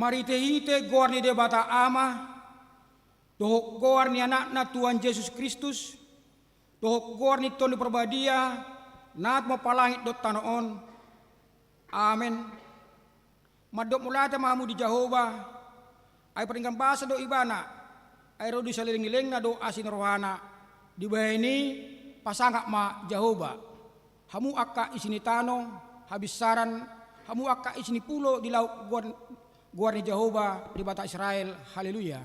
marite-ite goar ni debata ama, dohok goar ni anak-na Tuhan Yesus Kristus, dohok goar ni Tony Perbadia, nat mapalangit dot tanoon. Amen. Madok mulata mahamu di Jehovah, ay peringkan basa do ibana, ay rodi saliling-iling na do asin rohana, di bawah ini pasangak ma Jehovah. Hamu akka isinitano, habis saran, hamu akka isini pulo di laut guar ni Jehovah di bata Israel. Haleluya.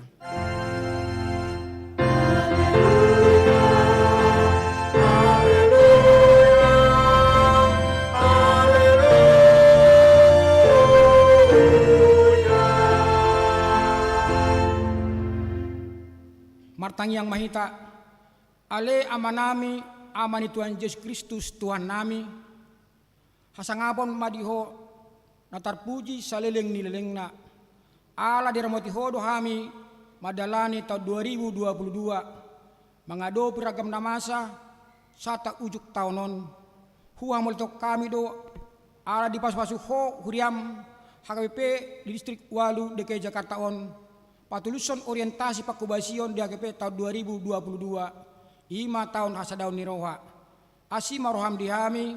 Martang yang mahita, ale amanami, amani Tuhan Yesus Kristus Tuhan nami, hasangapon madiho, natarpuji saleleng nileleng na, ala diramoti hodo hami, madalani tahun 2022, mangado piragam na masa, sata ujuk taunon, huwa multok kami do, ala di pas-pasu ho, huriam, HKBP di distrik Walu, DKI Jakarta on, patuluson orientasi pakubasion di HKP tahun 2022 5 tahun hasadaun niroha asi maroham dihami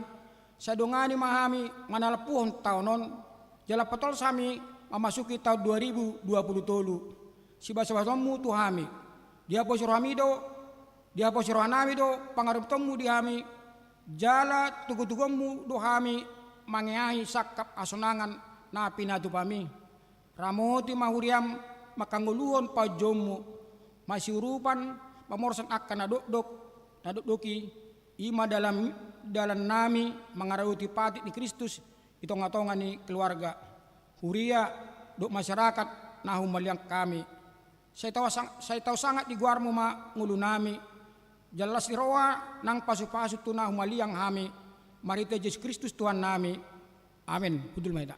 sadongani mahami manalapuhon tahunon jala patol sami memasuki tahun 2020 tolu si basa-basamu tuhami dia posrohami do dia posrohanami do pangarup temu dihami jala tugu-tugumu dohami mangeahi sakap asonangan na pinatupami ramoti mahuriam makanguluhon pa jomu masiurupan pamorsan akan nadok-doki ima dalam nami mengarauti pati di Kristus itu ngatongan ni keluarga huria dok masyarakat nahu maliang kami saya tahu sangat di guarmu ma ngulu nami jelas diroa nang pasu-pasu tu nahu maliang hami marite Yesus Kristus Tuhan nami amin hudul maida.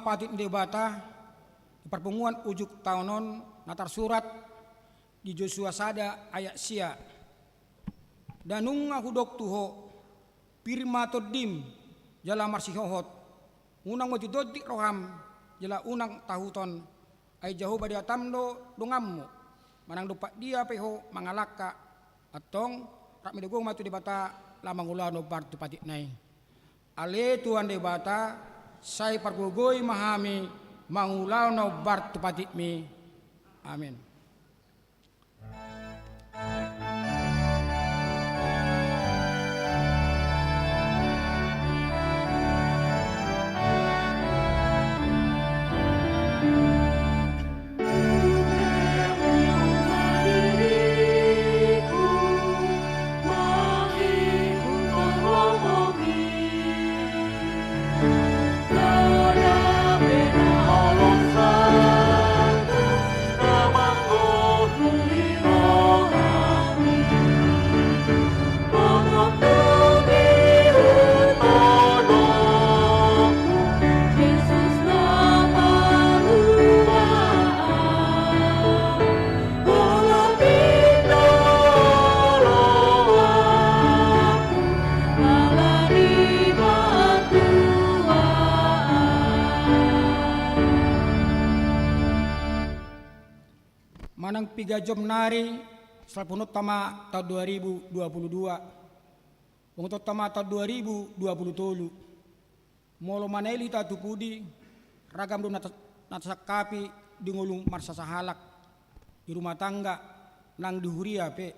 Patit debata di perpunguan ujuk tahunon natar surat di Joshua sada ayat sia danung hudok tuho pirma todim jala marsihohot unang motidoti roham jala unang tahuton ay Jehovah dia tamdo dongammu manang dupak dia peho mangalaka atong rak midugong matu debata lamang ulano bartu patit nai ale Tuhan debata saya pargogoi mahami mangulau no bar tupatik mi amin. Manang piga jom nari salpunut tama tahun 2022 Pungutot tama tahun 2020 molo maneli tatu pudi ragam dum natasakapi dingulung marsasahalak di rumah tangga nang dihuria pe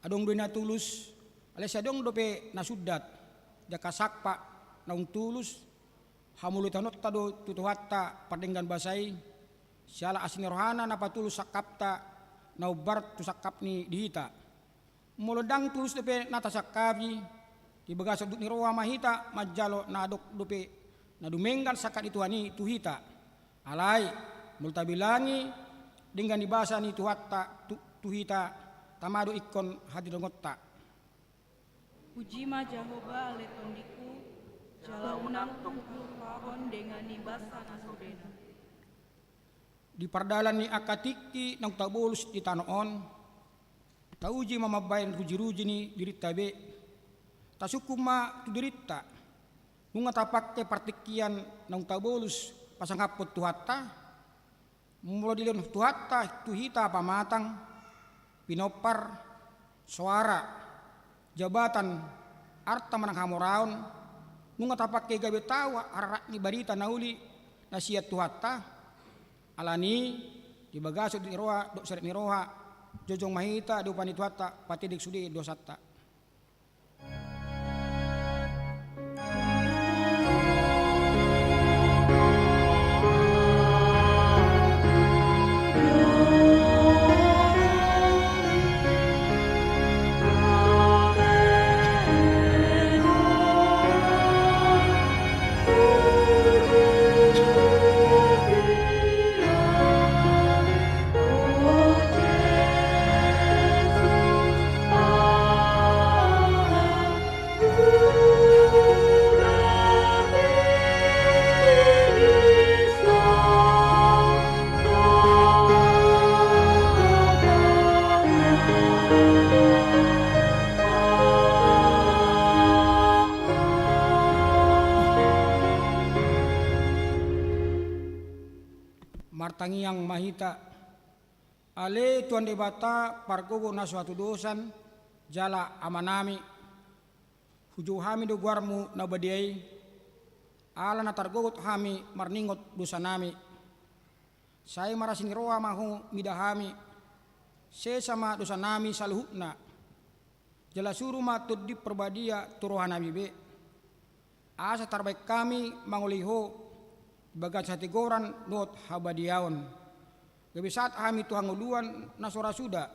adong do na tulus alas adong do pe nasudat jaka sakpa naung tulus hamulutanot tado tutuhatta pardenggan basai siala asini rohana na patulus sakapta na ubar tu sakap ni dihita mulodang tulus depe nata sakabi di bagasa ni roa mahita majalo na adok dope na dumenggan sakat itu ani tuhita alai multabilangi dengan dibasa ni tuhatta tuhita tamado ikon hadirongotta puji ma Jehovah ale tondiku jala unang tungkuhon dengan nibasa nasudena di pardalan ni akatiki nang tabolus di tanoon tauji mamabayan ruji-ruji ni diritabe tasukuma tu dirita nunga tapakke partikian nang tabolus pasangapot tuhatta mulo dilon tuhatta tuhita pamatang pinopar suara jabatan arta manang hamoraon nunga tapakke gabe tawa ararak ni barita nauli nasiat tuhatta alani di bagaso di roha dok seret ni roha jojong mahita di upani tuhatta patidik sudi dosatta martangiang mahita ale tuan debata pargogo na suatu dosan jala amanami huju hami do guarmu na badiai ala na targogot hami marningot dosanami saya marasin roa mahu midahami se sama dosanami saluhna jala suruh matud di perbadia turohana bibe asa terbaik kami manguliho bagan satigoran not habadiaon gabi saat kami Tuhan nguluan nasora suda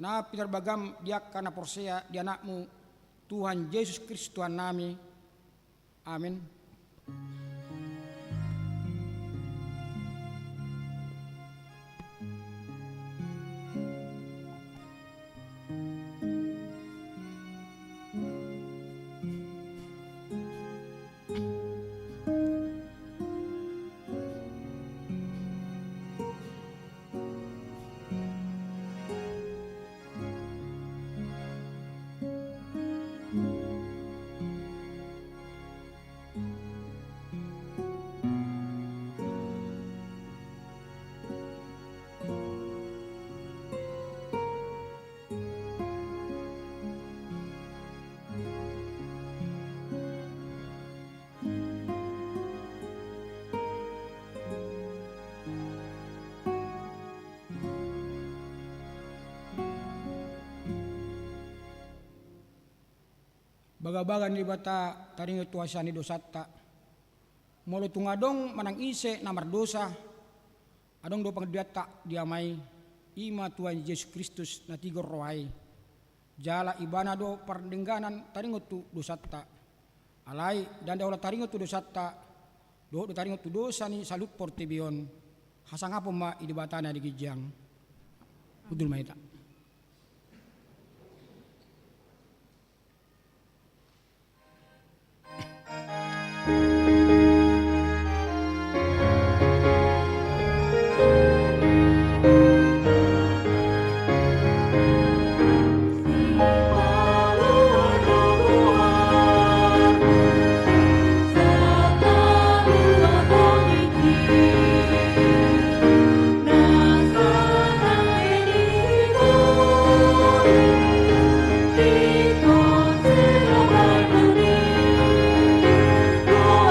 na pinarbagam dia kana porsea di anakmu Tuhan Yesus Kristus Tuhan nami amin. Bagabagan di bata taringo tuasa ni dosatta molo tungadong manang ise namar dosa adong do pangdiatta diamai ima Tuhan Yesus Kristus na tigor rohai jala ibana do pardengganan taringo tu dosatta alai dan daula taringo tu dosatta do taringo tu dosa ni salut portibion hasangapo ma idibatana di gijang udul maita. Oh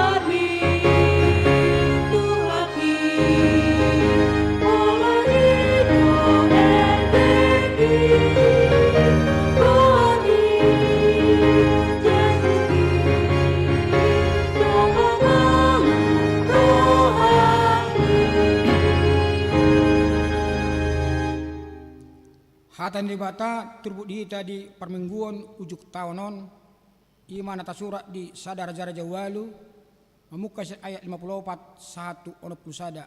Hatan di bata turbuk dihita di permingguan ujuk tahunon ima nata surat di sadar jara jawalu memuka ayat 54 satu onop sada.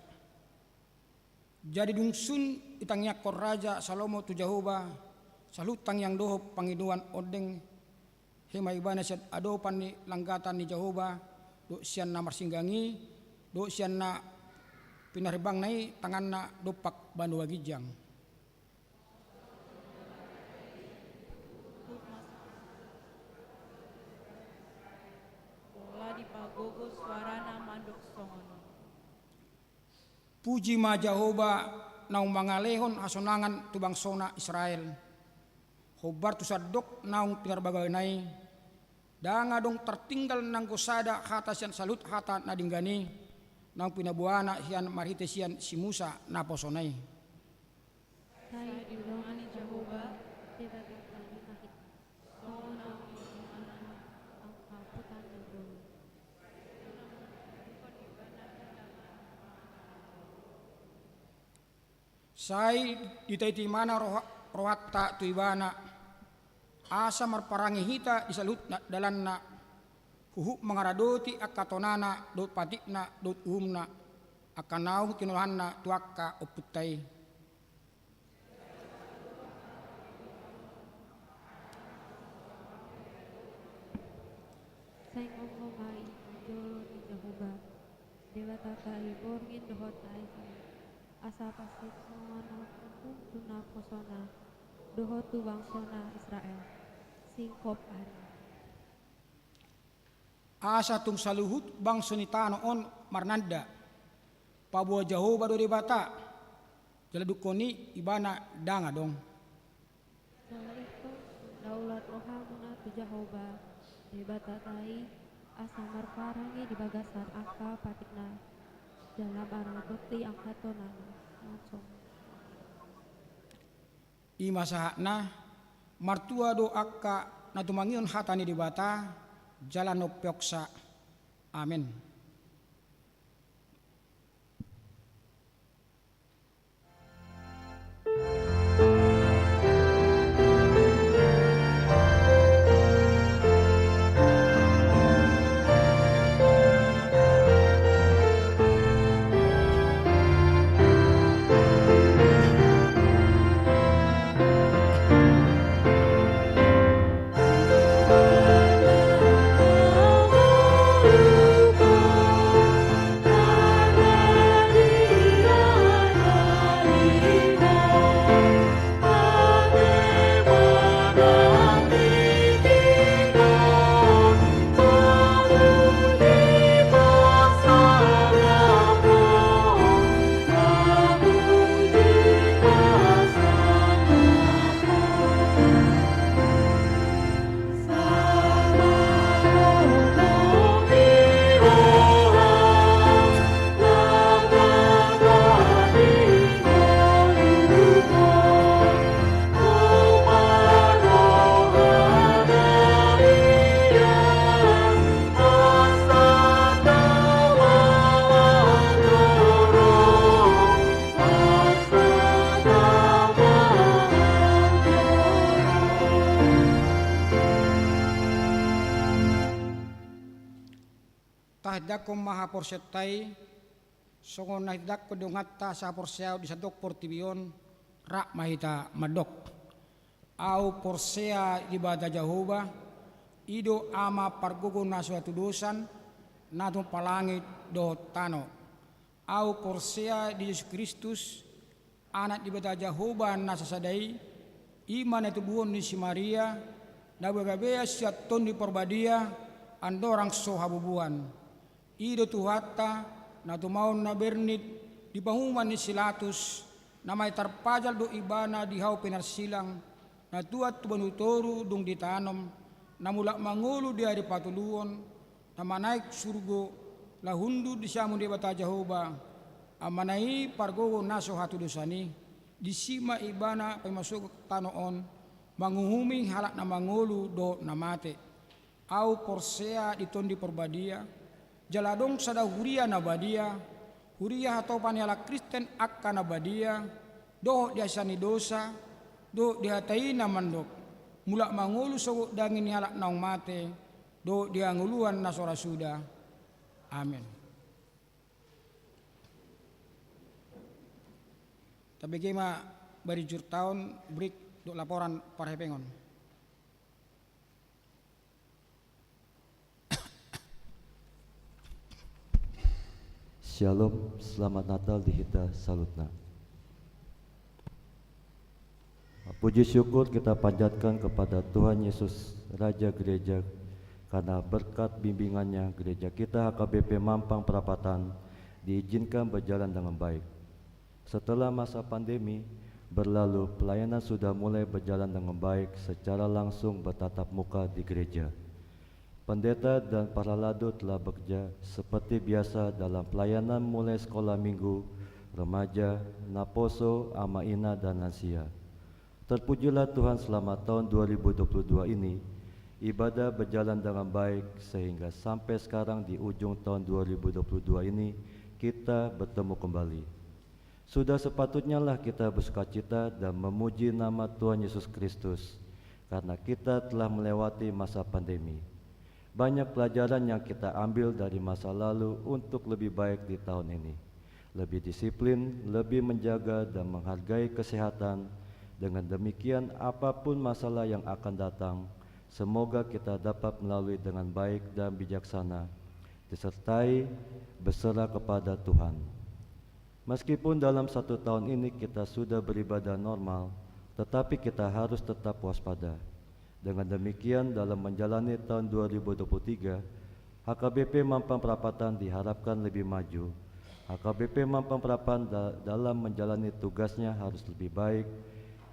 Jadi dungsun itangnya kor raja Salomo tu Jahoba salutang yang doho pangiduan odeng hema ibana siat adopan ni langgatan ni Jahoba do sian na marsinggangi do sian na pinarbang nai tangan na dopak banua gijang. Bola di pagogo suarana mandok songono. Puji ma Jahoba naung mangalehon hasonangan tu bangsona Israel. Hobar tu sadok naung pinarbagai nai. Danga dong tertinggal nang gosada hata sian salut hata nadinggani. Naung pinabuana sian marhite sian si Musa naposonai. Saya dilongani Jahoba, tidak berkali nakit. Songono ang kaputan ng dulu. Sai ditaiti mana rohatta tu ibana asa marparangi hita disalut na dalanna huhu mangaradoti akatonana dot patikna dot umna akanau kinulahanna tuakka oputtai. Say ngomongay jolo ni Jahoba dewa tata iborngin dohot aisa asa pasik songano kung tuna posona dohot tu bangsona Israel singkop ari. Asa tung saluhut bang sunitano on marnanda pabuah Jahoba do debata jaladukoni ibana danga dong. Sala itu daulat rohamuna tu Jahoba dewa tatai asa marparangi di bagasan aka patikna dalam arah bekti angkatonan langsung. Ima sahakna martua do akka natumangion hatani di bata jalan no pyoksa. Amin. Tahdak ko mahaporsetai songon nahdak ko dungatta sa porseaw di sadok portibion rak mahita madok au porsea di bata Jahoba ido ama pargogo na suatu dosan natung palangit do tano au porsea di Yesus Kristus anak di bata Jahoba na sasadai iman itu buon ni si Maria na bagabea siat ton di porbadia andorang so habubuan ido tuhata na tumaon na bernit di pahuman ni Silatus na may tarpajal do ibana di hau pinarsilang na tuat tubanutoru dung ditanom na mula mangulo di hari patuluon na manaik surgo lahundu di siamun di bata Jahoba amanai pargogo naso hatu dosani di sima ibana paimasuk tanoon manguhumi halak na mangulu do na mate au porsea di tondi porbadia jaladong sada huria na badia huria atau paniala Kristen akka na badia doh diasani dosa do dihatai na mandok mula mangulu so dangin halak naung mate do dia nguluan nasora sudah. Amin. Tapi gema bari jur tahun break do laporan parhepengon. Shalom, selamat Natal di Hita Salutna. Puji syukur kita panjatkan kepada Tuhan Yesus, Raja Gereja, karena berkat bimbingannya gereja kita HKBP Mampang Perapatan diizinkan berjalan dengan baik. Setelah masa pandemi berlalu, pelayanan sudah mulai berjalan dengan baik secara langsung bertatap muka di gereja. Pendeta dan para ladu telah bekerja seperti biasa dalam pelayanan mulai sekolah minggu, remaja, naposo, ama-ina dan lansia. Terpujilah Tuhan selama tahun 2022 ini, ibadah berjalan dengan baik sehingga sampai sekarang di ujung tahun 2022 ini kita bertemu kembali. Sudah sepatutnya lah kita bersukacita dan memuji nama Tuhan Yesus Kristus karena kita telah melewati masa pandemi. Banyak pelajaran yang kita ambil dari masa lalu untuk lebih baik di tahun ini. Lebih disiplin, lebih menjaga dan menghargai kesehatan. Dengan demikian apapun masalah yang akan datang, semoga kita dapat melalui dengan baik dan bijaksana, disertai berserah kepada Tuhan. Meskipun dalam 1 tahun ini kita sudah beribadah normal, tetapi kita harus tetap waspada. Dengan demikian dalam menjalani tahun 2023, HKBP Mampang Perapatan diharapkan lebih maju. HKBP Mampang Perapatan dalam menjalani tugasnya harus lebih baik.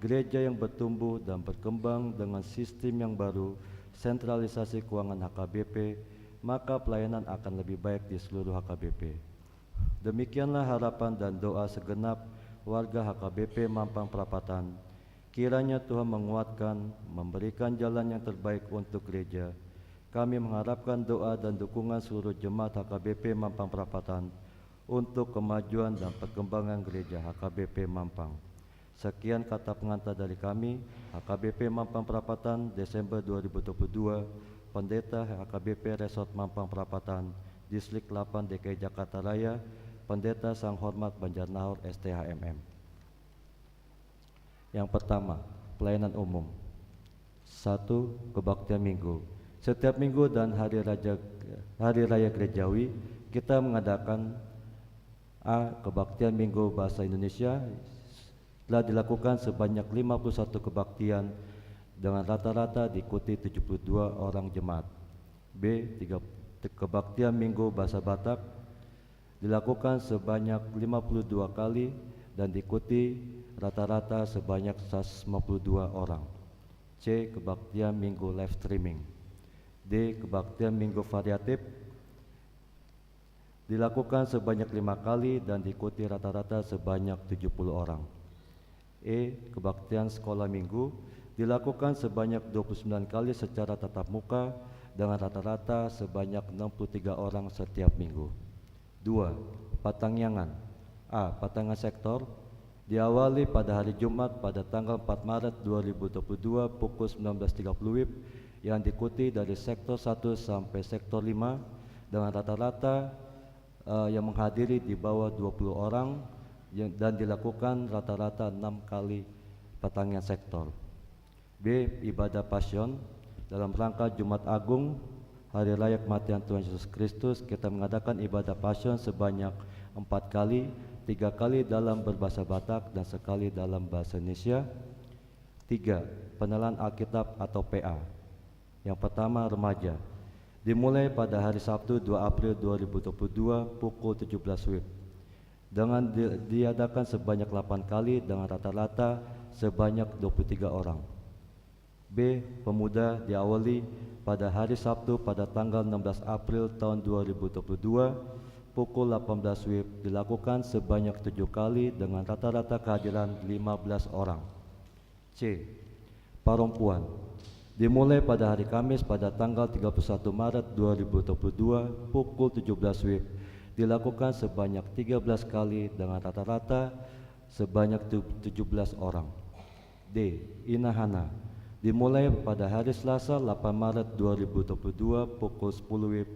Gereja yang bertumbuh dan berkembang dengan sistem yang baru, sentralisasi keuangan HKBP, maka pelayanan akan lebih baik di seluruh HKBP. Demikianlah harapan dan doa segenap warga HKBP Mampang Perapatan. Kiranya Tuhan menguatkan, memberikan jalan yang terbaik untuk gereja. Kami mengharapkan doa dan dukungan seluruh jemaat HKBP Mampang Perapatan untuk kemajuan dan perkembangan gereja HKBP Mampang. Sekian kata pengantar dari kami, HKBP Mampang Perapatan, Desember 2022, Pendeta HKBP Resort Mampang Perapatan, Distrik 8 DKI Jakarta Raya, Pendeta Sang Hormat Banjarnahor STHMM. Yang pertama, pelayanan umum. 1. Kebaktian minggu. Setiap minggu dan hari raya gerejawi kita mengadakan A. Kebaktian minggu bahasa Indonesia. Telah dilakukan sebanyak 51 kebaktian dengan rata-rata diikuti 72 orang jemaat. B. Kebaktian minggu bahasa Batak dilakukan sebanyak 52 kali dan diikuti rata-rata sebanyak 152 orang. C. Kebaktian minggu live streaming. D. Kebaktian minggu variatif dilakukan sebanyak 5 kali dan diikuti rata-rata sebanyak 70 orang. E. Kebaktian sekolah minggu dilakukan sebanyak 29 kali secara tatap muka dengan rata-rata sebanyak 63 orang setiap minggu. 2. Patangyangan. A. Patangan sektor diawali pada hari Jumat pada tanggal 4 Maret 2022 pukul 19.30 WIB yang diikuti dari sektor 1 sampai sektor 5 dengan rata-rata yang menghadiri di bawah 20 orang dan dilakukan rata-rata 6 kali patangyan sektor. B. Ibadah Passion. Dalam rangka Jumat Agung Hari Raya Kematian Tuhan Yesus Kristus, kita mengadakan ibadah Passion sebanyak 4 kali, 3 kali dalam berbahasa Batak dan sekali dalam bahasa Indonesia. 3. Penelan Alkitab atau PA. Yang pertama, remaja. Dimulai pada hari Sabtu 2 April 2022 pukul 17 WIB. Dengan diadakan sebanyak 8 kali dengan rata-rata sebanyak 23 orang. B. Pemuda diawali pada hari Sabtu pada tanggal 16 April tahun 2022 pukul 18 WIB dilakukan sebanyak 7 kali dengan rata-rata kehadiran 15 orang. C. Perempuan dimulai pada hari Kamis pada tanggal 31 Maret 2022 pukul 17 WIB dilakukan sebanyak 13 kali dengan rata-rata sebanyak 17 orang. D. Inahana, dimulai pada hari Selasa 8 Maret 2022 pukul 10 WIB,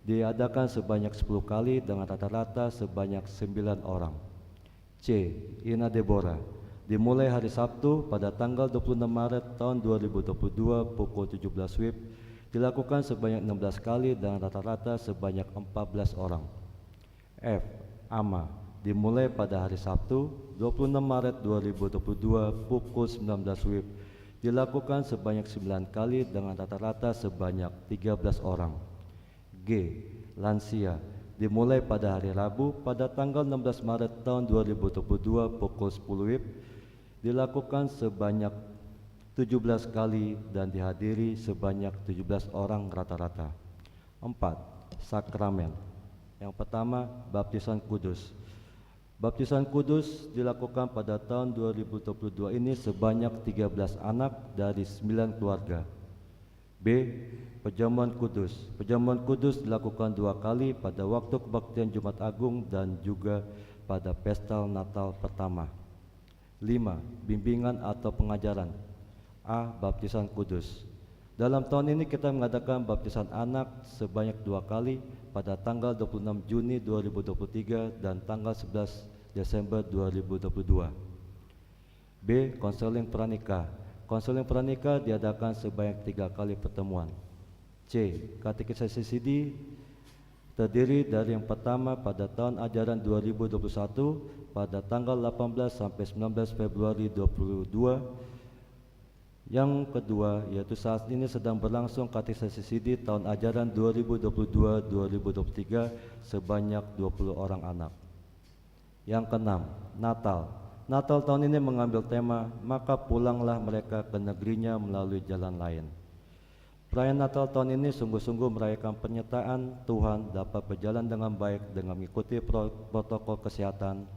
diadakan sebanyak 10 kali dengan rata-rata sebanyak 9 orang. C. Ina Deborah, dimulai hari Sabtu pada tanggal 26 Maret tahun 2022 pukul 17 WIB, dilakukan sebanyak 16 kali dengan rata-rata sebanyak 14 orang. F. Ama, dimulai pada hari Sabtu 26 Maret 2022 pukul 19 WIB, dilakukan sebanyak 9 kali dengan rata-rata sebanyak 13 orang. G. Lansia, dimulai pada hari Rabu pada tanggal 16 Maret tahun 2022 pukul 10 WIB, dilakukan sebanyak 17 kali dan dihadiri sebanyak 17 orang rata-rata. 4. Sakramen. Yang pertama, baptisan kudus. Baptisan kudus dilakukan pada tahun 2022 ini sebanyak 13 anak dari 9 keluarga. B. Perjamuan kudus. Perjamuan kudus dilakukan 2 kali pada waktu kebaktian Jumat Agung dan juga pada pesta Natal pertama. 5. Bimbingan atau pengajaran. A. Baptisan kudus. Dalam tahun ini kita mengadakan baptisan anak sebanyak 2 kali pada tanggal 26 Juni 2023 dan tanggal 11 Desember 2022. B. Konseling pranikah. Konseling pranikah diadakan sebanyak 3 kali pertemuan. C. Katekisasi CD terdiri dari yang pertama pada tahun ajaran 2021 pada tanggal 18 sampai 19 Februari 2022. Yang kedua yaitu saat ini sedang berlangsung katekisasi CD tahun ajaran 2022-2023 sebanyak 20 orang anak. Yang keenam, Natal. Natal tahun ini mengambil tema maka pulanglah mereka ke negerinya melalui jalan lain. Perayaan Natal tahun ini sungguh-sungguh merayakan penyertaan Tuhan dapat berjalan dengan baik dengan mengikuti protokol kesehatan.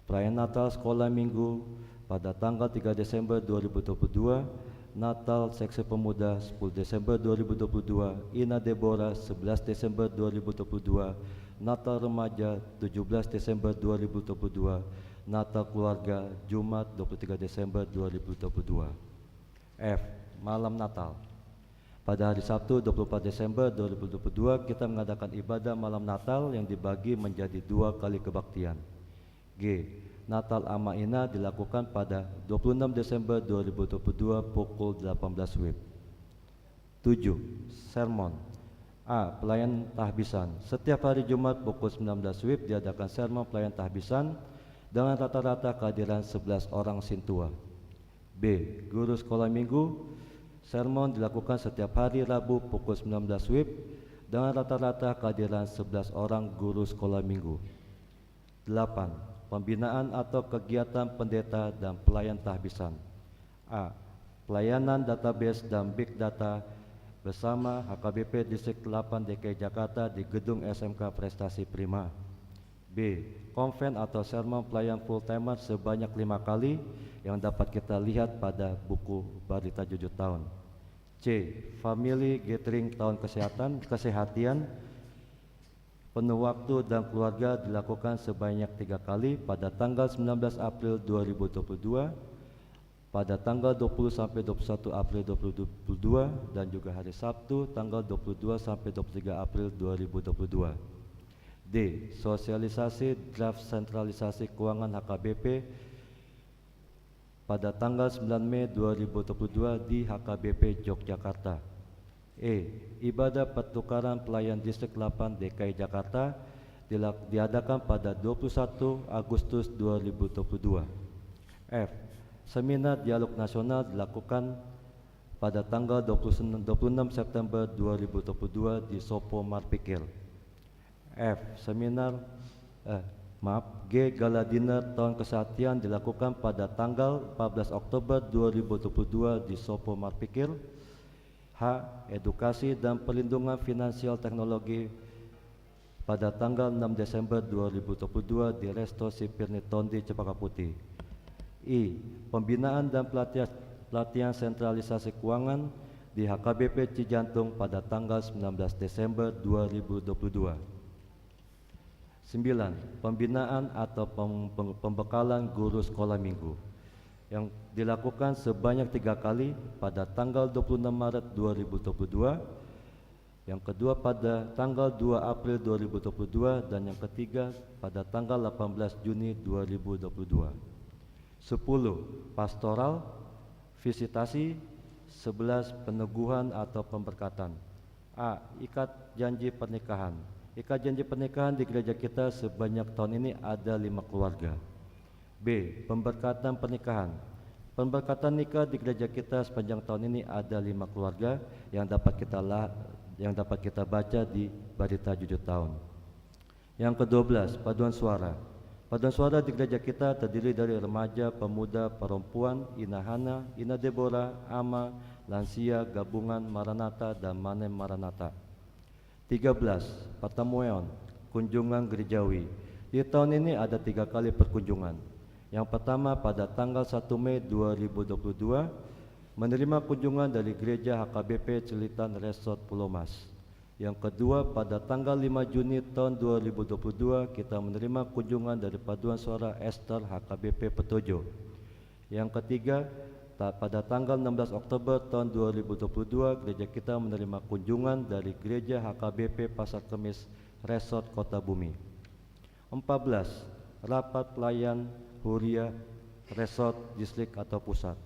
Perayaan Natal sekolah minggu pada tanggal 3 Desember 2022, Natal Seksi Pemuda 10 Desember 2022, Ina Deborah 11 Desember 2022, Natal Remaja 17 Desember 2022, Natal Keluarga Jumat 23 Desember 2022. F. Malam Natal. Pada hari Sabtu 24 Desember 2022 kita mengadakan ibadah malam Natal yang dibagi menjadi 2 kali kebaktian. G. Natal Ama Ina dilakukan pada 26 Desember 2022 pukul 18 WIB. 7. Sermon. A. Pelayan tahbisan. Setiap hari Jumat pukul 19 WIB diadakan sermon pelayan tahbisan dengan rata-rata kehadiran 11 orang sintua. B. Guru sekolah minggu. Sermon dilakukan setiap hari Rabu pukul 19 WIB dengan rata-rata kehadiran 11 orang guru sekolah minggu. 8. Pembinaan atau kegiatan pendeta dan pelayan tahbisan. A. Pelayanan database dan big data bersama HKBP Distrik 8 DKI Jakarta di Gedung SMK Prestasi Prima. B. Konven atau sermon pelayan full timer sebanyak 5 kali yang dapat kita lihat pada buku Barita 7 tahun. C. Family gathering tahun kesehatan penuh waktu dan keluarga dilakukan sebanyak 3 kali pada tanggal 19 April 2022, pada tanggal 20 sampai 21 April 2022 dan juga hari Sabtu tanggal 22 sampai 23 April 2022. D. Sosialisasi draft sentralisasi keuangan HKBP pada tanggal 9 Mei 2022 di HKBP Yogyakarta. E. Ibadah pertukaran pelayan Distrik 8 DKI Jakarta diadakan pada 21 Agustus 2022. F. Seminar Dialog Nasional dilakukan pada tanggal 26 September 2022 di Sopo Marpikir. F. G. Gala Dinner Tahun Kesehatan dilakukan pada tanggal 14 Oktober 2022 di Sopo Marpikir. H. Edukasi dan Perlindungan Finansial Teknologi pada tanggal 6 Desember 2022 di Resto Sipirni Tondi Cepaka Putih. I. Pembinaan dan pelatihan sentralisasi keuangan di HKBP Cijantung pada tanggal 19 Desember 2022. 9. Pembinaan atau pembekalan guru sekolah minggu. yang dilakukan sebanyak 3 kali pada tanggal 26 Maret 2022, yang kedua pada tanggal 2 April 2022, dan yang ketiga pada tanggal 18 Juni 2022. 10. Pastoral, visitasi. 11. Peneguhan atau pemberkatan. A. Ikat janji pernikahan. Ikat janji pernikahan di gereja kita sebanyak tahun ini ada 5 keluarga. B. Pemberkatan pernikahan. Pemberkatan nikah di gereja kita sepanjang tahun ini ada 5 keluarga yang dapat kita baca di Berita 7 tahun. Yang ke-12, paduan suara. Paduan suara di gereja kita terdiri dari remaja, pemuda, perempuan, inahana, ina Deborah, ama, lansia, gabungan Maranatha dan Manem Maranatha. 13. Pertemuan, kunjungan gerejawi. Di tahun ini ada 3 kali perkunjungan. Yang pertama pada tanggal 1 Mei 2022 menerima kunjungan dari gereja HKBP Celitan Resort Pulau Mas. Yang kedua pada tanggal 5 Juni tahun 2022 kita menerima kunjungan dari paduan suara Esther HKBP Petojo. Yang ketiga pada tanggal 16 Oktober tahun 2022 gereja kita menerima kunjungan dari gereja HKBP Pasar Kemis Resort Kota Bumi. 14. Rapat pelayan Huria Resort Distrik atau Pusat.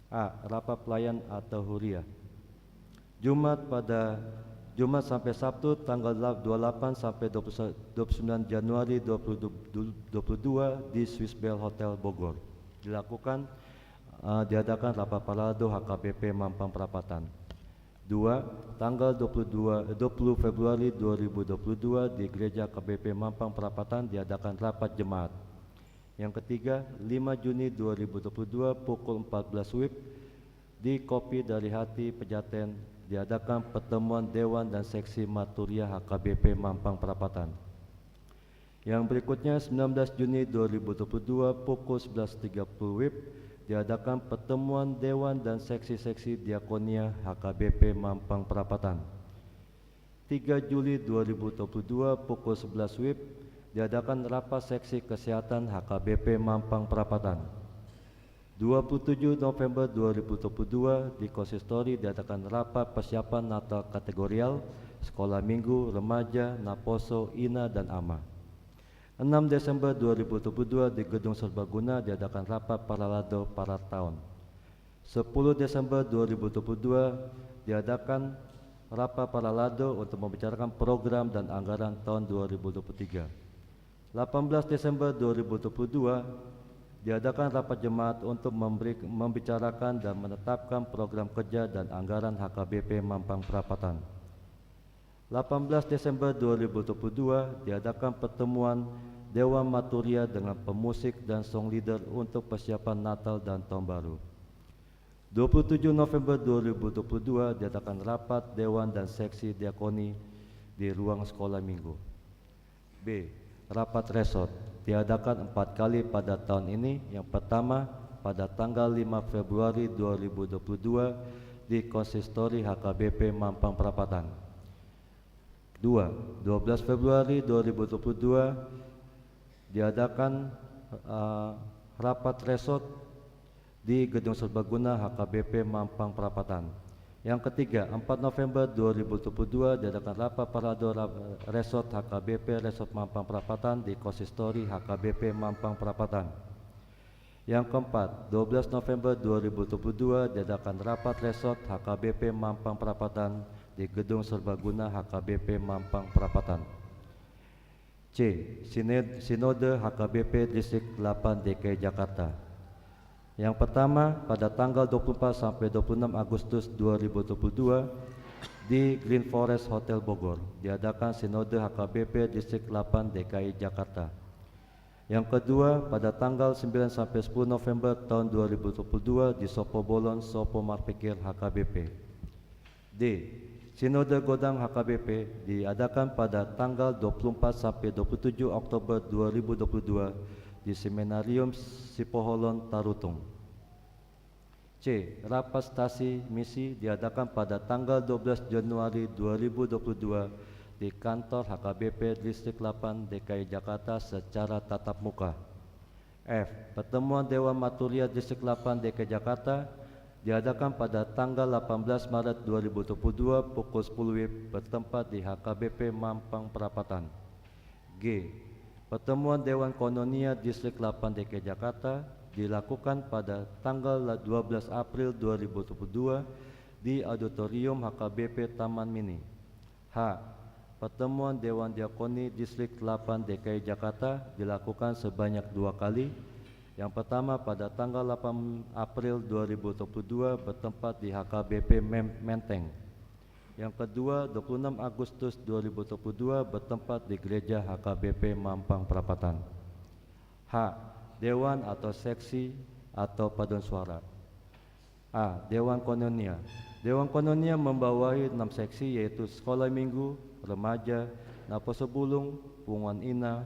A. Rapat pelayan atau Huria. Jumat sampai Sabtu tanggal 28 sampai 29 Januari 2022 di Swiss Bell Hotel Bogor. Diadakan rapat paralado HKBP Mampang Perapatan. 2. Tanggal 20 Februari 2022 di Gereja HKBP Mampang Perapatan diadakan rapat jemaat. Yang ketiga, 5 Juni 2022 pukul 14 WIB di Kopi dari Hati Pejaten diadakan pertemuan Dewan dan Seksi Maturia HKBP Mampang Perapatan. Yang berikutnya 19 Juni 2022 pukul 11.30 WIB diadakan pertemuan Dewan dan Seksi-Seksi Diakonia HKBP Mampang Perapatan. 3 Juli 2022 pukul 11 WIB diadakan rapat seksi kesehatan HKBP Mampang Perapatan. 27 November 2022 di Konsistori diadakan rapat persiapan Natal kategorial, sekolah minggu, remaja, naposo, ina, dan ama. 6 Desember 2022 di Gedung Serbaguna diadakan rapat paralado para tahun. 10 Desember 2022 diadakan rapat paralado untuk membicarakan program dan anggaran tahun 2023. 18 Desember 2022 diadakan rapat jemaat untuk membicarakan dan menetapkan program kerja dan anggaran HKBP Mampang Perapatan. 18 Desember 2022 diadakan pertemuan Dewan Maturia dengan pemusik dan song leader untuk persiapan Natal dan Tahun Baru. 27 November 2022 diadakan rapat Dewan dan Seksi Diakoni di ruang sekolah minggu. B. Rapat resort diadakan 4 kali pada tahun ini. Yang pertama pada tanggal 5 Februari 2022 di Konsistori HKBP Mampang Perapatan. 2. 12 Februari 2022 diadakan rapat resort di Gedung Serbaguna HKBP Mampang Perapatan. Yang ketiga, 4 November 2022 diadakan rapat paralado resort HKBP Resort Mampang Perapatan di Konsistori HKBP Mampang Perapatan. Yang keempat, 12 November 2022 diadakan rapat resort HKBP Mampang Perapatan di Gedung Serbaguna HKBP Mampang Perapatan. C. Sinode HKBP Distrik 8 DKI Jakarta. Yang pertama pada tanggal 24 sampai 26 Agustus 2022 di Green Forest Hotel Bogor diadakan Sinode HKBP Distrik 8 DKI Jakarta. Yang kedua pada tanggal 9 sampai 10 November tahun 2022 di Sopo Bolon, Sopo Marpikir HKBP. D. Sinode Godang HKBP diadakan pada tanggal 24 sampai 27 Oktober 2022 di Seminarium Sipoholon Tarutung. C. Rapat stasi misi diadakan pada tanggal 12 Januari 2022 di kantor HKBP Distrik 8 DKI Jakarta secara tatap muka. F. Pertemuan Dewan Maturia Distrik 8 DKI Jakarta diadakan pada tanggal 18 Maret 2022 pukul 10 WIB bertempat di HKBP Mampang Perapatan. G. Pertemuan Dewan Kononia Distrik 8 DKI Jakarta dilakukan pada tanggal 12 April 2022 di Auditorium HKBP Taman Mini. H. Pertemuan Dewan Diakoni Distrik 8 DKI Jakarta dilakukan sebanyak 2 kali. Yang pertama pada tanggal 8 April 2022 bertempat di HKBP Menteng. Yang kedua 26 Agustus 2022 bertempat di Gereja HKBP Mampang Perapatan. H. Dewan atau seksi atau paduan suara. A. Dewan Kononia. Dewan Kononia membawahi 6 seksi yaitu Sekolah Minggu, Remaja, Naposebulung, Punguan Ina,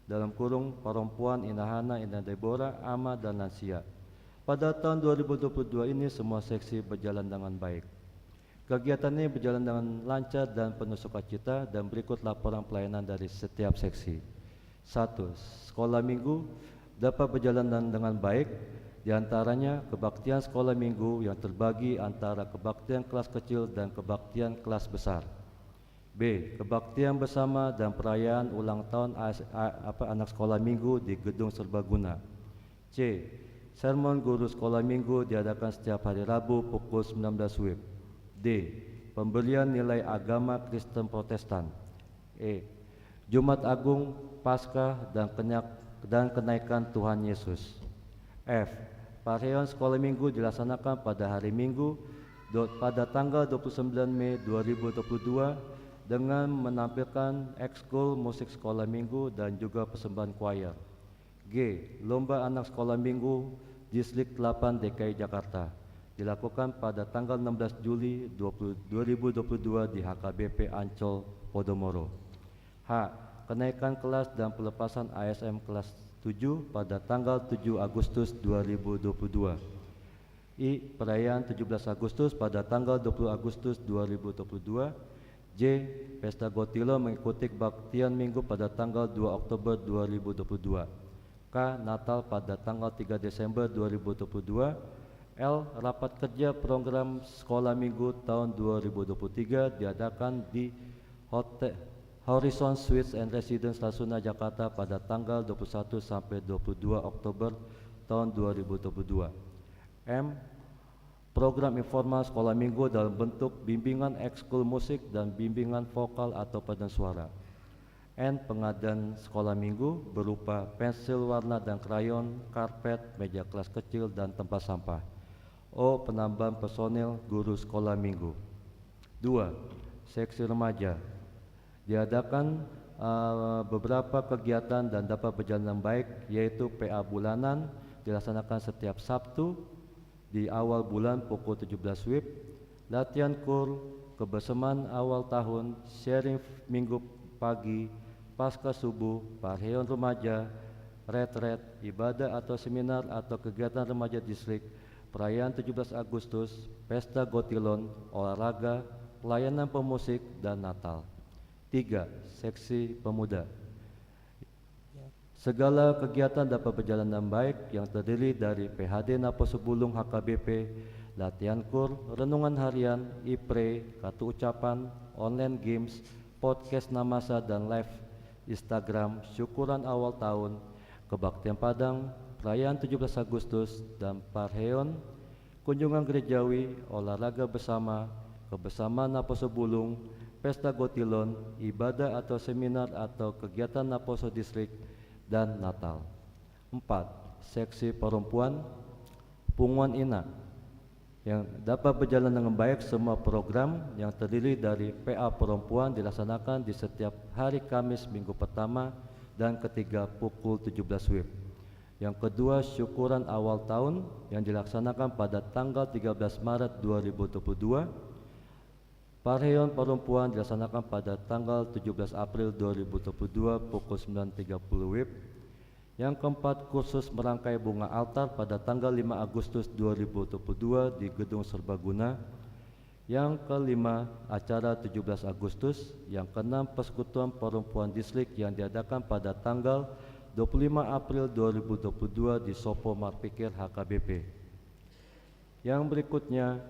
dalam kurung Perempuan, Inahana, Ina Deborah, Ama, dan Lansia. Pada tahun 2022 ini semua seksi berjalan dengan baik. Kegiatan ini berjalan dengan lancar dan penuh sukacita dan berikut laporan pelayanan dari setiap seksi. 1. Sekolah Minggu dapat berjalan dengan baik, diantaranya kebaktian sekolah minggu yang terbagi antara kebaktian kelas kecil dan kebaktian kelas besar. B. Kebaktian bersama dan perayaan ulang tahun anak sekolah minggu di Gedung Serbaguna. C. Sermon guru sekolah minggu diadakan setiap hari Rabu pukul 19 WIB. D. Pemberian nilai agama Kristen Protestan. E. Jumat Agung, Paskah dan kenaikan Tuhan Yesus. F. Parheon sekolah minggu dilaksanakan pada hari Minggu pada tanggal 29 Mei 2022 dengan menampilkan ekskul musik sekolah minggu dan juga persembahan choir. G. Lomba anak sekolah minggu Distrik 8 DKI Jakarta dilakukan pada tanggal 16 Juli 2022 di HKBP Ancol, Podomoro. H. Kenaikan kelas dan pelepasan ASM kelas 7 pada tanggal 7 Agustus 2022. I. Perayaan 17 Agustus pada tanggal 20 Agustus 2022. J. Pesta Gotilo mengikuti kebaktian minggu pada tanggal 2 Oktober 2022. K. Natal pada tanggal 3 Desember 2022. L. Rapat kerja program sekolah minggu tahun 2023 diadakan di Hotel Horizon Suites and Residence Rasuna Jakarta pada tanggal 21 sampai 22 Oktober tahun 2022. M. Program informal sekolah minggu dalam bentuk bimbingan ekskul musik dan bimbingan vokal atau paduan suara. N. Pengadaan sekolah minggu berupa pensil warna dan krayon, karpet, meja kelas kecil, dan tempat sampah. O. Penambahan personil guru sekolah minggu. 2. Seksi remaja diadakan beberapa kegiatan dan dapat berjalan dengan baik, yaitu PA bulanan dilaksanakan setiap Sabtu di awal bulan pukul 17 WIB, latihan kur, kebersamaan awal tahun, sharing minggu pagi, pasca subuh, parheon remaja, retret, ibadah atau seminar atau kegiatan remaja distrik, perayaan 17 Agustus, pesta gotilon, olahraga, pelayanan pemusik, dan Natal. 3. Seksi pemuda. Segala kegiatan dapat berjalan dengan baik yang terdiri dari PHD Naposebulung HKBP, latihan kur, renungan harian, IPRE, kartu ucapan, online games, podcast Namasa dan live Instagram, syukuran awal tahun, kebaktian Padang, perayaan 17 Agustus, dan parheon, kunjungan gerejawi, olahraga bersama, kebersamaan Naposebulung, pesta gotilon, ibadah atau seminar atau kegiatan Naposo Distrik, dan Natal. 4. Seksi perempuan, Punguan Ina yang dapat berjalan dengan baik. Semua program yang terdiri dari PA perempuan dilaksanakan di setiap hari Kamis minggu pertama dan ketiga pukul 17 WIB. Yang kedua, syukuran awal tahun yang dilaksanakan pada tanggal 13 Maret 2022. Parheon perempuan dilaksanakan pada tanggal 17 April 2022 pukul 9.30 WIB. Yang keempat, kursus merangkai bunga altar pada tanggal 5 Agustus 2022 di Gedung Serbaguna. Yang kelima, acara 17 Agustus. Yang keenam, persekutuan perempuan distrik yang diadakan pada tanggal 25 April 2022 di Sopo Marpikir HKBP. Yang berikutnya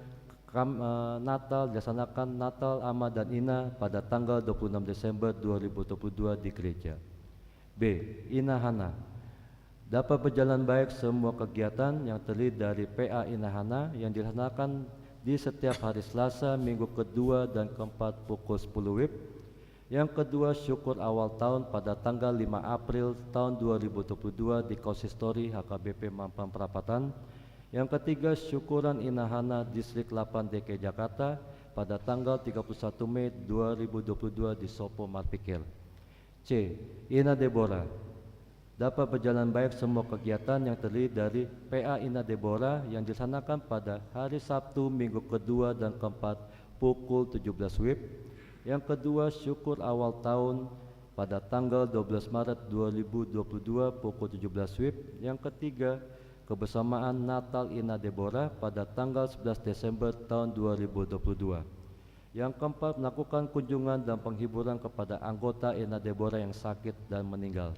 Natal dilaksanakan Natal Ama dan Ina pada tanggal 26 Desember 2022 di gereja. B. Inahana. Dapat berjalan baik semua kegiatan yang terdiri dari PA Inahana yang dilaksanakan di setiap hari Selasa, minggu kedua dan keempat pukul 10 WIB. Yang kedua, syukur awal tahun pada tanggal 5 April tahun 2022 di Konsistori HKBP Mampang Perapatan. Yang ketiga, syukuran Inahana Distrik 8 DKI Jakarta pada tanggal 31 Mei 2022 di Sopo Marpikir. C. Ina Deborah. Dapat berjalan baik semua kegiatan yang terdiri dari PA Ina Deborah yang dilaksanakan pada hari Sabtu, minggu kedua dan keempat pukul 17 WIB. Yang kedua, syukur awal tahun pada tanggal 12 Maret 2022 pukul 17 WIB. Yang ketiga, kebersamaan Natal Ina Deborah pada tanggal 11 Desember tahun 2022. Yang keempat, melakukan kunjungan dan penghiburan kepada anggota Ina Deborah yang sakit dan meninggal.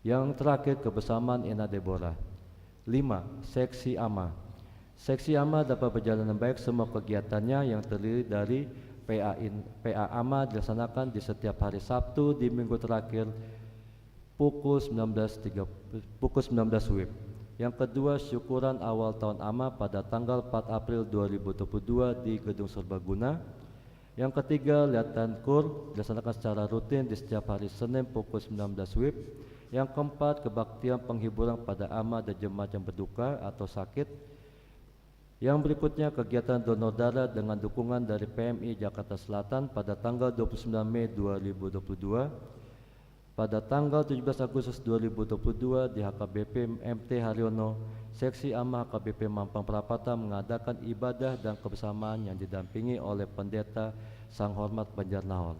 Yang terakhir, kebersamaan Ina Deborah. 5. Seksi AMA. Seksi AMA dapat berjalan baik semua kegiatannya yang terdiri dari PA AMA dilaksanakan di setiap hari Sabtu di minggu terakhir pukul 19 WIB. Yang kedua, syukuran awal tahun AMA pada tanggal 4 April 2022 di Gedung Serbaguna. Yang ketiga, lihatan kur dilaksanakan secara rutin di setiap hari Senin pukul 19 WIB. Yang keempat, kebaktian penghiburan pada AMA dan jemaat yang berduka atau sakit. Yang berikutnya, kegiatan donor darah dengan dukungan dari PMI Jakarta Selatan pada tanggal 29 Mei 2022. Pada tanggal 17 Agustus 2022 di HKBP MT Haryono, Seksi AMA HKBP Mampang Perapatan mengadakan ibadah dan kebersamaan yang didampingi oleh Pendeta Sang Hormat Banjarnahor.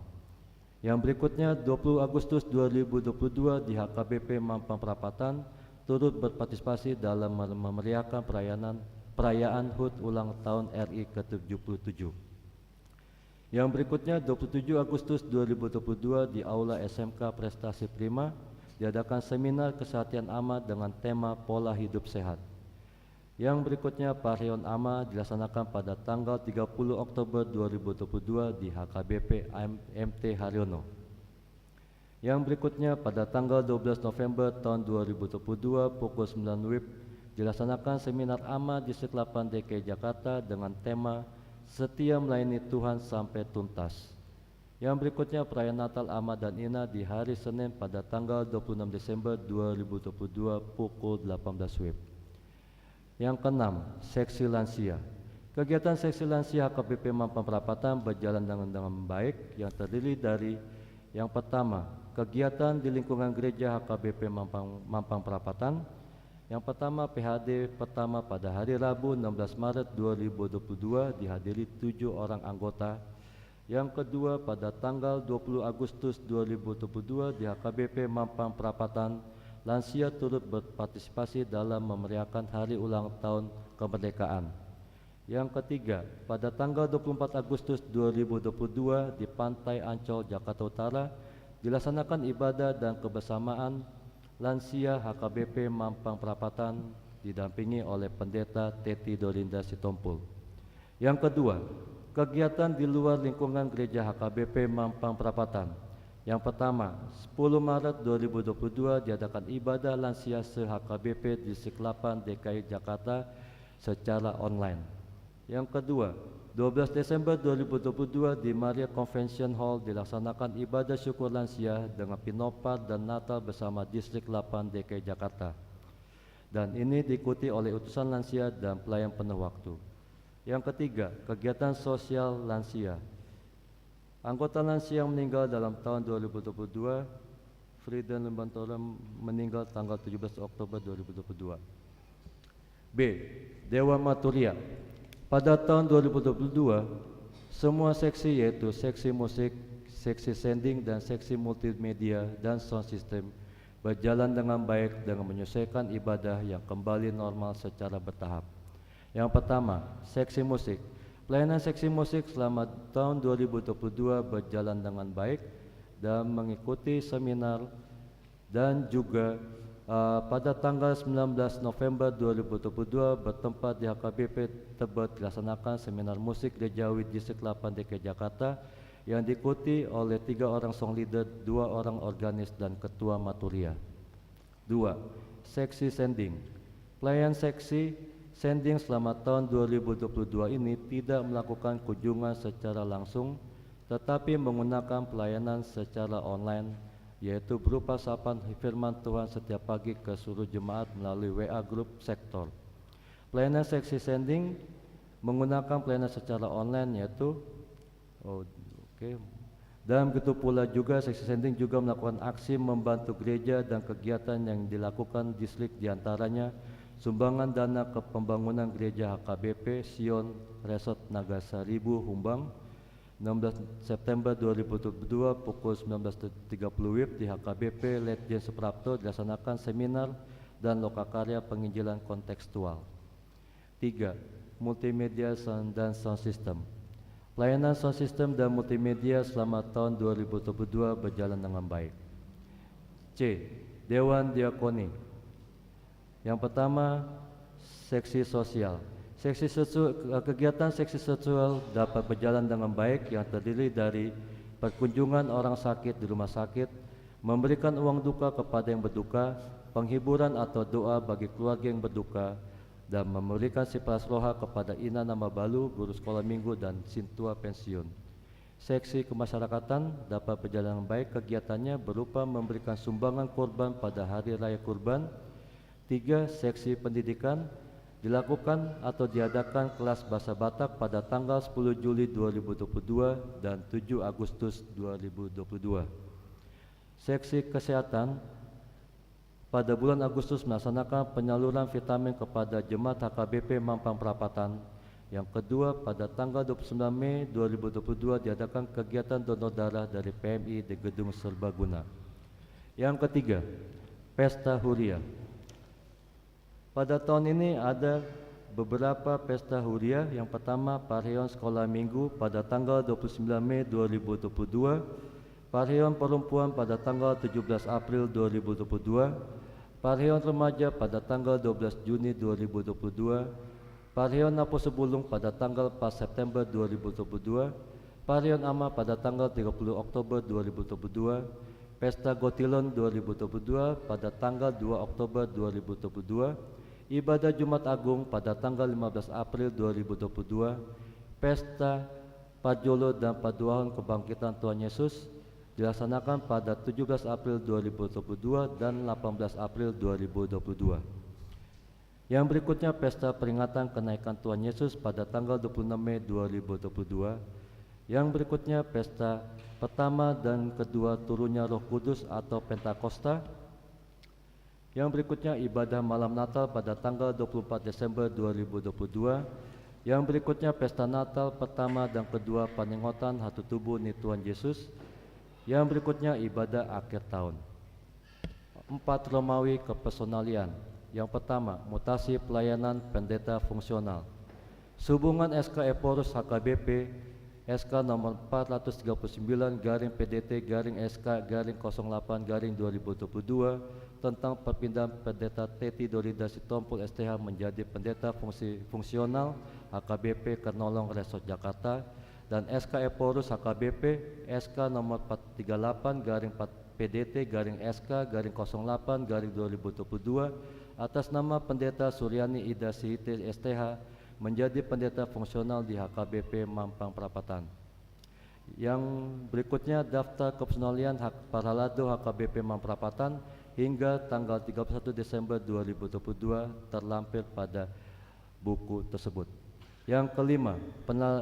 Yang berikutnya, 20 Agustus 2022 di HKBP Mampang Perapatan turut berpartisipasi dalam memeriahkan perayaan HUT ulang tahun RI ke-77. Yang berikutnya, 27 Agustus 2022 di Aula SMK Prestasi Prima diadakan seminar kesehatan AMA dengan tema pola hidup sehat. Yang berikutnya, Parion AMA dilaksanakan pada tanggal 30 Oktober 2022 di HKBP MT Haryono. Yang berikutnya, pada tanggal 12 November tahun 2022 pukul 9 WIB dilaksanakan seminar AMA Distrik 8 DKI Jakarta dengan tema Setia Melayani Tuhan Sampai Tuntas. Yang berikutnya, perayaan Natal AMA dan Ina di hari Senin pada tanggal 26 Desember 2022 pukul 18 WIB. Yang keenam, Seksi Lansia. Kegiatan Seksi Lansia HKBP Mampang Perapatan berjalan dengan baik yang terdiri dari yang pertama, kegiatan di lingkungan gereja HKBP Mampang Perapatan. Yang pertama, PHD pertama pada hari Rabu 16 Maret 2022 dihadiri 7 orang anggota. Yang kedua, pada tanggal 20 Agustus 2022 di HKBP Mampang Perapatan, lansia turut berpartisipasi dalam memeriahkan hari ulang tahun kemerdekaan. Yang ketiga, pada tanggal 24 Agustus 2022 di Pantai Ancol, Jakarta Utara, dilaksanakan ibadah dan kebersamaan lansia HKBP Mampang Perapatan didampingi oleh Pendeta Teti Dorinda Sitompul. Yang kedua, kegiatan di luar lingkungan gereja HKBP Mampang Perapatan. Yang pertama, 10 Maret 2022 diadakan ibadah lansia se-HKBP Distrik 8 DKI Jakarta secara online. Yang kedua, 12 Desember 2022 di Maria Convention Hall dilaksanakan ibadah syukur lansia dengan Pinopar dan Natal bersama Distrik 8 DKI Jakarta. Dan ini diikuti oleh utusan lansia dan pelayan penuh waktu. Yang ketiga, kegiatan sosial lansia. Anggota lansia yang meninggal dalam tahun 2022, Friden Lembantoro meninggal tanggal 17 Oktober 2022. B. Dewa Maturia. Pada tahun 2022, semua seksi yaitu seksi musik, seksi sending, dan seksi multimedia dan sound system berjalan dengan baik dengan menyelesaikan ibadah yang kembali normal secara bertahap. Yang pertama, seksi musik. Pelayanan seksi musik selama tahun 2022 berjalan dengan baik dan mengikuti seminar Dan juga pada tanggal 19 November 2022 bertempat di HKBP Tebet dilaksanakan seminar musik gerejawi Distrik 8 DKI Jakarta yang diikuti oleh 3 orang song leader, 2 orang organis dan ketua maturia. 2. Seksi sending. Pelayan seksi sending selama tahun 2022 ini tidak melakukan kunjungan secara langsung tetapi menggunakan pelayanan secara online, yaitu berupa sapaan firman Tuhan setiap pagi ke seluruh jemaat melalui WA Group Sektor. Pelayanan seksi sending menggunakan pelayanan secara online yaitu dan begitu pula juga seksi sending juga melakukan aksi membantu gereja dan kegiatan yang dilakukan distrik, diantaranya sumbangan dana ke pembangunan gereja HKBP Sion Resort Nagasaribu Humbang 16 September 2022 pukul 19.30 WIB di HKBP Letjen Suprapto dilaksanakan seminar dan lokakarya penginjilan kontekstual. 3. Multimedia dan sound system. Pelayanan sound system dan multimedia selama tahun 2022 berjalan dengan baik. C. Dewan Diakoni. Yang pertama, seksi sosial. Kegiatan seksi sosial dapat berjalan dengan baik yang terdiri dari perkunjungan orang sakit di rumah sakit, memberikan uang duka kepada yang berduka, penghiburan atau doa bagi keluarga yang berduka, dan memberikan sipas roha kepada Ina Nama Balu, guru sekolah minggu dan sintua pensiun. Seksi kemasyarakatan dapat berjalan dengan baik kegiatannya berupa memberikan sumbangan kurban pada hari raya kurban. 3. Seksi pendidikan dilakukan atau diadakan kelas bahasa Batak pada tanggal 10 Juli 2022 dan 7 Agustus 2022. Seksi kesehatan pada bulan Agustus melaksanakan penyaluran vitamin kepada jemaat HKBP Mampang Perapatan. Yang kedua, pada tanggal 29 Mei 2022 diadakan kegiatan donor darah dari PMI di Gedung Serbaguna. Yang ketiga, Pesta Huria. Pada tahun ini ada beberapa pesta huria. Yang pertama, Parheon Sekolah Minggu pada tanggal 29 Mei 2022, Parheon Perempuan pada tanggal 17 April 2022, Parheon Remaja pada tanggal 12 Juni 2022, Parheon Napo Sebulung pada tanggal 4 September 2022, Parheon Ama pada tanggal 30 Oktober 2022, Pesta Gotilon 2022 pada tanggal 2 Oktober 2022, Ibadah Jumat Agung pada tanggal 15 April 2022, Pesta Pajolo dan Paduahan Kebangkitan Tuhan Yesus dilaksanakan pada 17 April 2022 dan 18 April 2022. Yang berikutnya Pesta Peringatan Kenaikan Tuhan Yesus pada tanggal 26 Mei 2022. Yang berikutnya Pesta pertama dan kedua turunnya Roh Kudus atau Pentakosta. Yang berikutnya ibadah malam Natal pada tanggal 24 Desember 2022. Yang berikutnya Pesta Natal pertama dan kedua Paningotan Hatu Tubuh Ni Tuhan Yesus. Yang berikutnya ibadah akhir tahun. 4. Romawi kepersonalian. Yang pertama, mutasi pelayanan pendeta fungsional. Sehubungan SK Eporus HKBP SK nomor 439 garing PDT garing SK garing 08 garing 2022 tentang perpindahan pendeta Teti Dorida Sitompul STH menjadi pendeta fungsional HKBP Kernolong Resort Jakarta, dan SK Eporus HKBP SK nomor 438 garing 4 PDT garing SK garing 08 garing 2022 atas nama pendeta Suryani Ida Sihite STH menjadi pendeta fungsional di HKBP Mampang Perapatan. Yang berikutnya daftar kepersonalian Paralado HKBP Mampang Perapatan hingga tanggal 31 Desember 2022 terlampir pada buku tersebut. Yang kelima,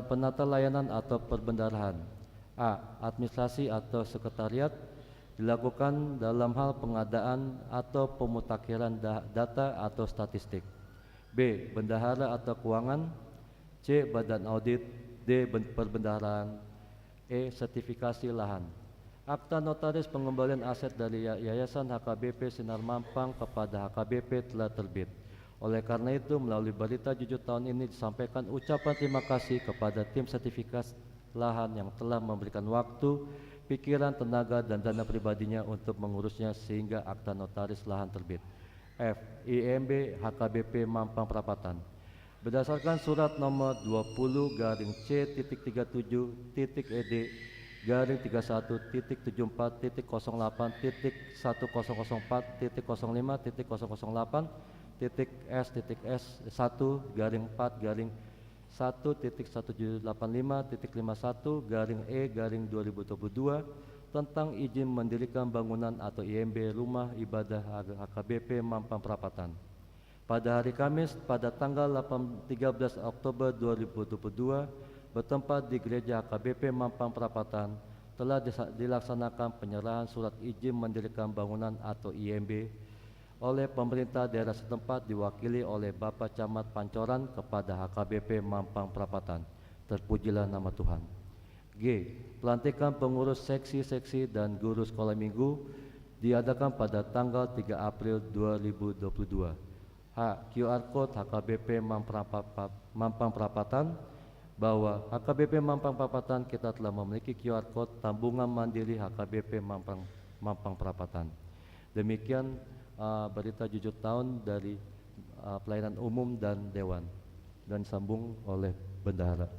penata layanan atau perbendarahan. A. Administrasi atau sekretariat dilakukan dalam hal pengadaan atau pemutakhiran data atau statistik. B. Bendahara atau keuangan. C. Badan audit. D. Perbendaharaan. E. Sertifikasi lahan. Akta notaris pengembalian aset dari Yayasan HKBP Sinar Mampang kepada HKBP telah terbit. Oleh karena itu, melalui berita jujur tahun ini disampaikan ucapan terima kasih kepada tim sertifikasi lahan yang telah memberikan waktu, pikiran, tenaga, dan dana pribadinya untuk mengurusnya sehingga akta notaris lahan terbit. F. IMB HKBP Mampang Perapatan berdasarkan surat nomor 20/C.37.ED garing 31.0.1.0.1/S1/1.1785.01/1 tentang izin mendirikan bangunan atau IMB Rumah Ibadah HKBP Mampang Perapatan. Pada hari Kamis pada tanggal 13 Oktober 2022 bertempat di Gereja HKBP Mampang Perapatan telah dilaksanakan penyerahan surat izin mendirikan bangunan atau IMB oleh pemerintah daerah setempat diwakili oleh Bapak Camat Pancoran kepada HKBP Mampang Perapatan. Terpujilah nama Tuhan. G. Pelantikan pengurus seksi-seksi dan guru sekolah minggu diadakan pada tanggal 3 April 2022. H. QR Code HKBP Mampang Perapatan bahwa HKBP Mampang Perapatan kita telah memiliki QR Code tabungan mandiri HKBP Mampang Perapatan. Demikian berita jujur tahun dari pelayanan umum dan dewan dan sambung oleh bendahara.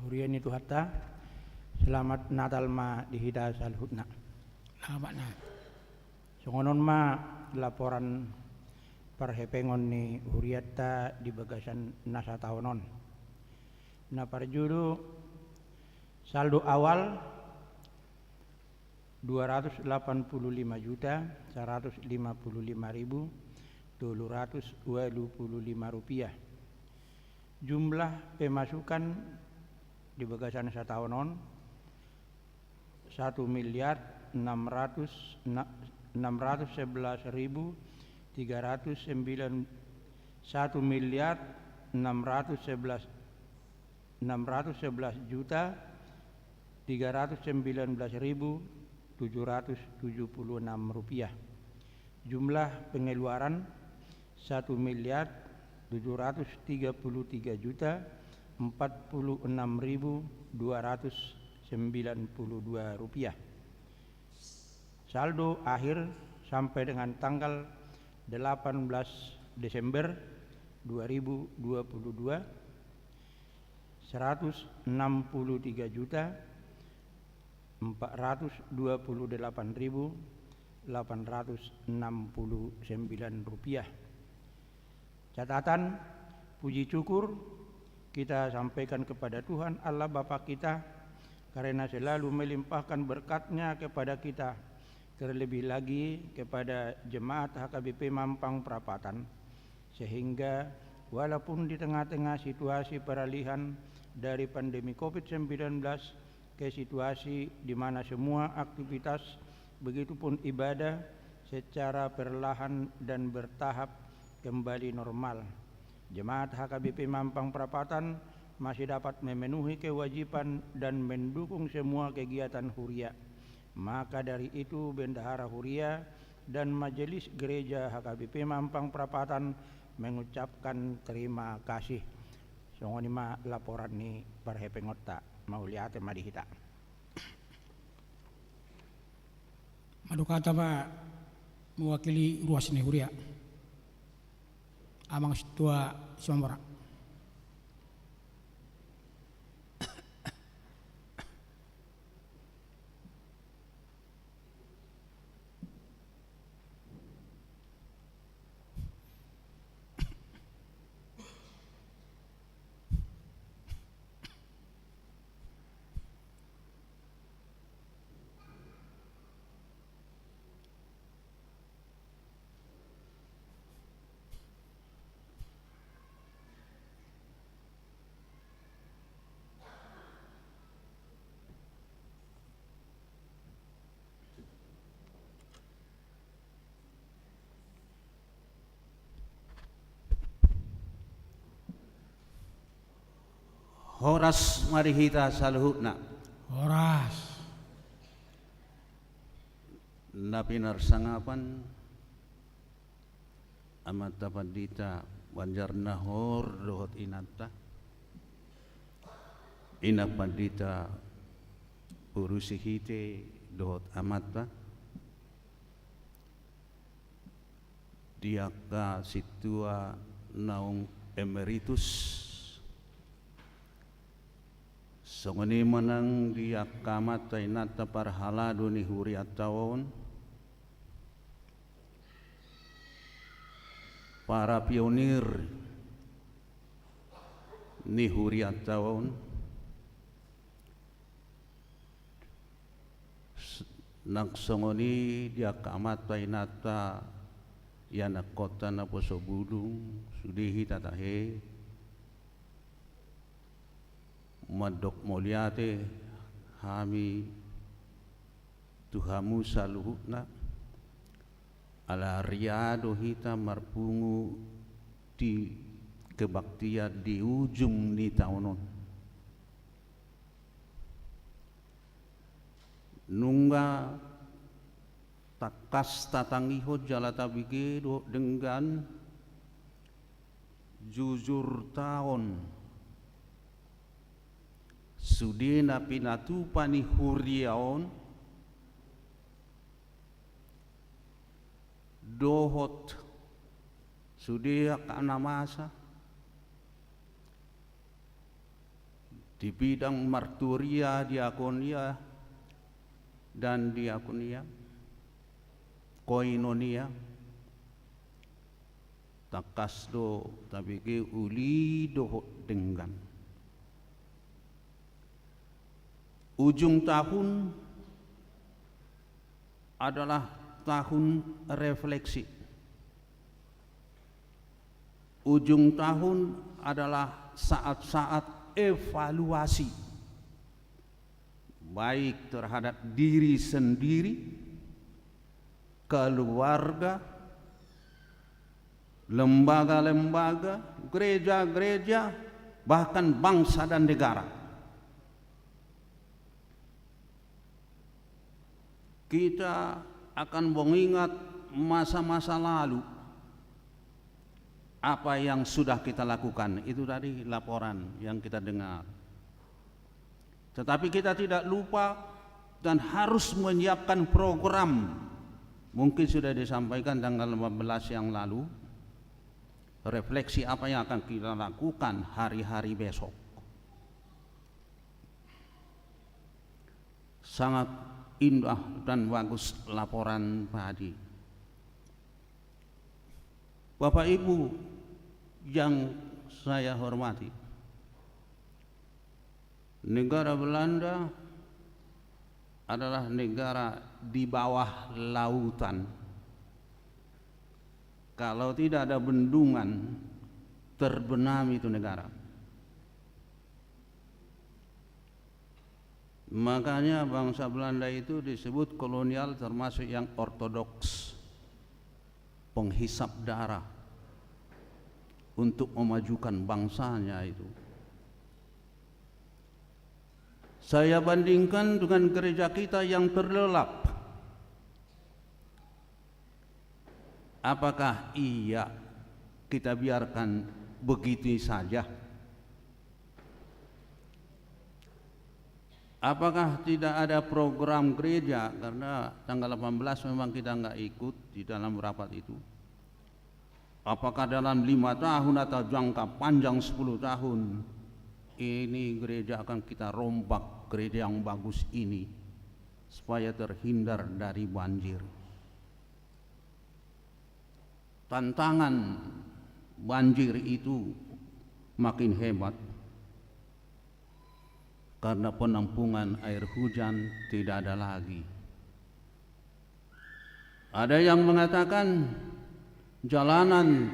Huriani Tuhatta, selamat Natal ma dihida salhutna. Selamat na. Songonon ma laporan parhepengon ni huriatta di bagasan nasa tahunon. Na parjuru saldo awal 285.155.225 rupiah. Jumlah pemasukan di bagasan satahunon 1.611.319.776 rupiah. Jumlah pengeluaran 1.733.046.292 rupiah. Saldo akhir sampai dengan tanggal 18 Desember 2022 163.428.869 rupiah. Catatan puji syukur kita sampaikan kepada Tuhan Allah Bapa kita karena selalu melimpahkan berkat-Nya kepada kita, terlebih lagi kepada jemaat HKBP Mampang Perapatan, sehingga walaupun di tengah-tengah situasi peralihan dari pandemi COVID-19 ke situasi di mana semua aktivitas begitupun ibadah secara perlahan dan bertahap kembali normal, jemaat HKBP Mampang Perapatan masih dapat memenuhi kewajiban dan mendukung semua kegiatan huria. Maka dari itu Bendahara Huria dan Majelis Gereja HKBP Mampang Perapatan mengucapkan terima kasih. Songonima laporan ni parhepengotta mauliate madihita. Madukata ba mewakili ruas ni Huria. Amang Situa Sumatera. Horas marihita saluhutna. Horas. Napinar sangapan amat tapadita Banjar Nahor dohot inata. Ina pandita Purusihite dohot amata. Diaka situa naung emeritus. Songoni manang diaka mata inata parhalado ni huriatawon. Para pionir ni huriatawon. Nagsongoni diaka mata inata yana kota na Posobudung sudihi tatahe madok moliate hami tuhamu saluhutna ala riado hita marpungu di kebaktian di ujung ni taonon nungga takas tatangiho jalata bigedo dengan jujur taon sudena pinatu pani huriaon dohot sudia kana masa di bidang marturia diakonia dan diakonia koinonia takasdo tapi ke uli dohot dengan ujung tahun adalah tahun refleksi. Ujung tahun adalah saat-saat evaluasi baik terhadap diri sendiri, keluarga, lembaga-lembaga, gereja-gereja, bahkan bangsa dan negara. Kita akan mengingat masa-masa lalu, apa yang sudah kita lakukan. Itu tadi laporan yang kita dengar. Tetapi kita tidak lupa dan harus menyiapkan program. Mungkin sudah disampaikan tanggal 15 yang lalu, refleksi apa yang akan kita lakukan hari-hari besok. Sangat indah dan bagus laporan tadi. Bapak Ibu yang saya hormati, negara Belanda adalah negara di bawah lautan. Kalau tidak ada bendungan, terbenam itu negara. Makanya bangsa Belanda itu disebut kolonial, termasuk yang ortodoks, penghisap darah untuk memajukan bangsanya itu. Saya bandingkan dengan gereja kita yang terlelap. Apakah iya kita biarkan begitu saja? Apakah tidak ada program gereja? Karena tanggal 18 memang kita nggak ikut di dalam rapat itu. Apakah dalam 5 tahun atau jangka panjang 10 tahun ini gereja akan kita rombak, gereja yang bagus ini, supaya terhindar dari banjir. Tantangan banjir itu makin hebat karena penampungan air hujan tidak ada lagi. Ada yang mengatakan jalanan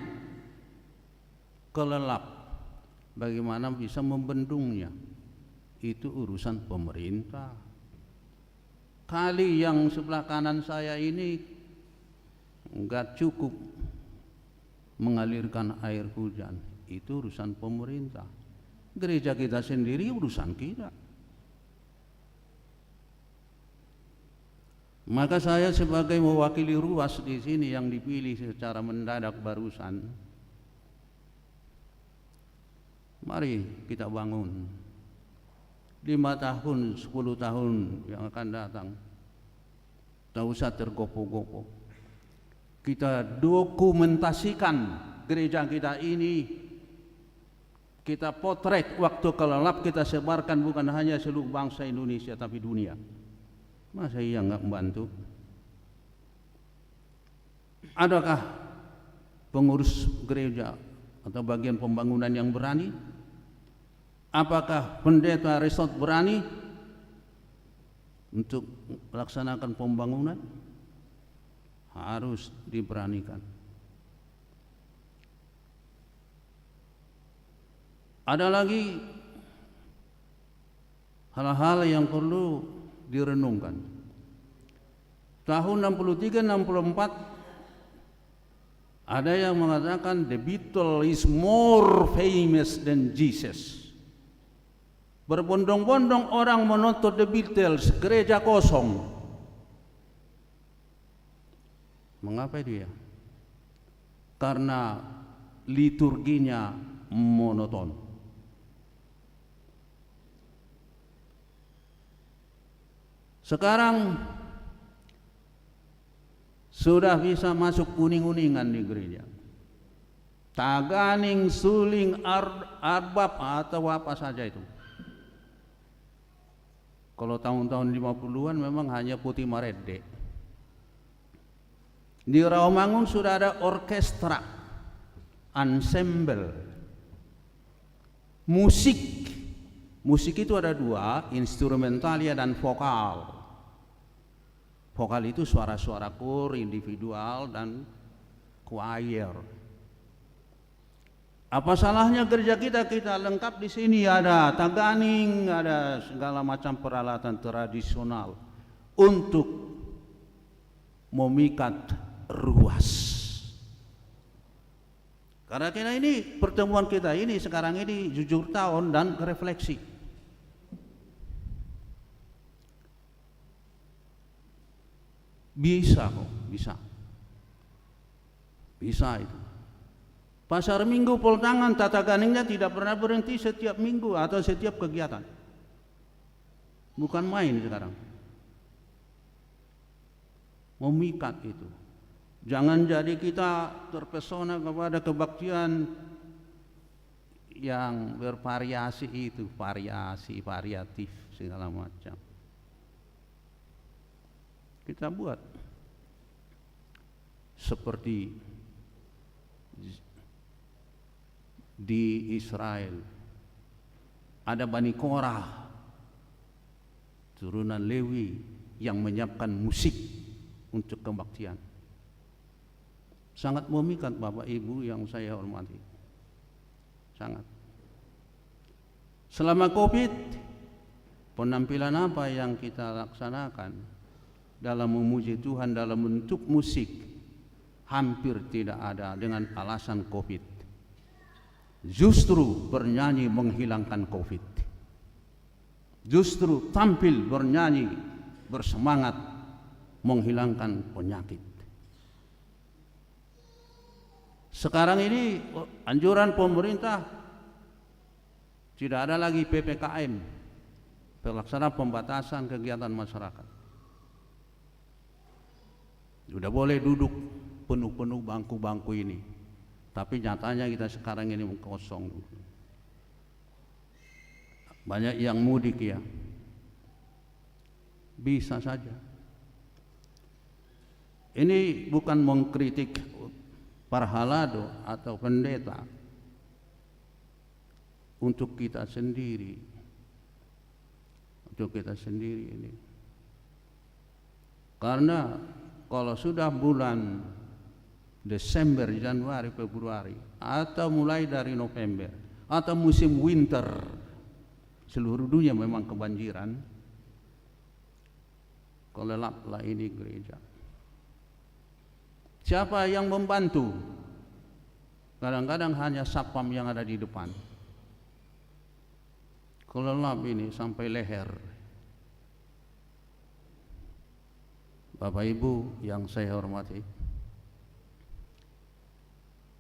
kelelap, bagaimana bisa membendungnya? Itu urusan pemerintah. Kali yang sebelah kanan saya ini enggak cukup mengalirkan air hujan, itu urusan pemerintah. Gereja kita sendiri urusan kita. Maka saya sebagai mewakili ruas di sini yang dipilih secara mendadak barusan, mari kita bangun 5 tahun, 10 tahun yang akan datang. Tak usah tergopoh-gopoh. Kita dokumentasikan gereja kita ini, kita potret waktu kelelap, kita sebarkan bukan hanya seluruh bangsa Indonesia tapi dunia. Masa iya nggak membantu? Adakah pengurus gereja atau bagian pembangunan yang berani? Apakah pendeta resort berani untuk melaksanakan pembangunan? Harus diberanikan. Ada lagi hal-hal yang perlu direnungkan. Tahun 63-64 ada yang mengatakan the Beatles is more famous than Jesus. Berbondong-bondong orang menonton The Beatles, gereja kosong. Mengapa itu ya? Karena liturginya monoton. Sekarang sudah bisa masuk uning-uningan di gereja. Taganing, suling, arbab atau apa saja itu. Kalau tahun-tahun 50-an memang hanya putih marede. Di Rawamangun sudah ada orkestra, ensemble, musik. Musik itu ada dua, instrumentalia dan vokal. Vokal itu suara-suara kor, individual dan choir. Apa salahnya gereja kita lengkap di sini, ada taganing, ada segala macam peralatan tradisional untuk memikat ruas. Karena kita ini, pertemuan kita ini sekarang ini jujur tahun dan refleksi. Bisa kok, bisa itu. Pasar Minggu Poltangan tata ganingnya tidak pernah berhenti setiap minggu atau setiap kegiatan. Bukan main sekarang. Memikat itu. Jangan jadi kita terpesona kepada kebaktian yang bervariasi itu, variatif segala macam. Kita buat seperti di Israel ada Bani Korah, turunan Lewi yang menyiapkan musik untuk kebaktian. Sangat memikat Bapak Ibu yang saya hormati. Sangat. Selama Covid, penampilan apa yang kita laksanakan dalam memuji Tuhan dalam bentuk musik hampir tidak ada dengan alasan Covid. Justru bernyanyi menghilangkan Covid. Justru tampil bernyanyi bersemangat menghilangkan penyakit. Sekarang ini anjuran pemerintah tidak ada lagi PPKM, pelaksanaan pembatasan kegiatan masyarakat. Sudah boleh duduk penuh-penuh bangku-bangku ini, tapi nyatanya kita sekarang ini kosong. Banyak yang mudik ya, bisa saja. Ini bukan mengkritik parhalado atau pendeta, untuk kita sendiri, ini. Karena kalau sudah bulan Desember, Januari, Februari, atau mulai dari November, atau musim winter, seluruh dunia memang kebanjiran, kelelaplah ini gereja. Siapa yang membantu? Kadang-kadang hanya satpam yang ada di depan. kelelap ini sampai leher. Bapak Ibu yang saya hormati,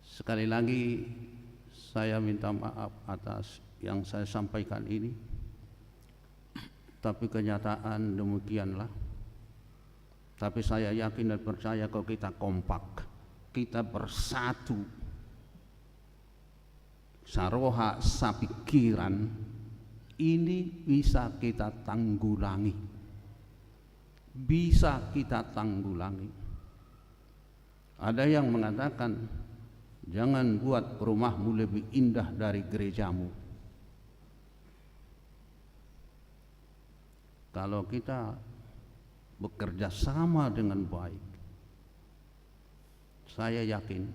sekali lagi saya minta maaf atas yang saya sampaikan ini, tapi kenyataan demikianlah. Tapi saya yakin dan percaya kalau kita kompak, kita bersatu, saroha sapikiran, ini bisa kita tanggulangi, bisa kita tanggulangi. Ada yang mengatakan, jangan buat rumahmu lebih indah dari gerejamu. Kalau kita bekerja sama dengan baik, saya yakin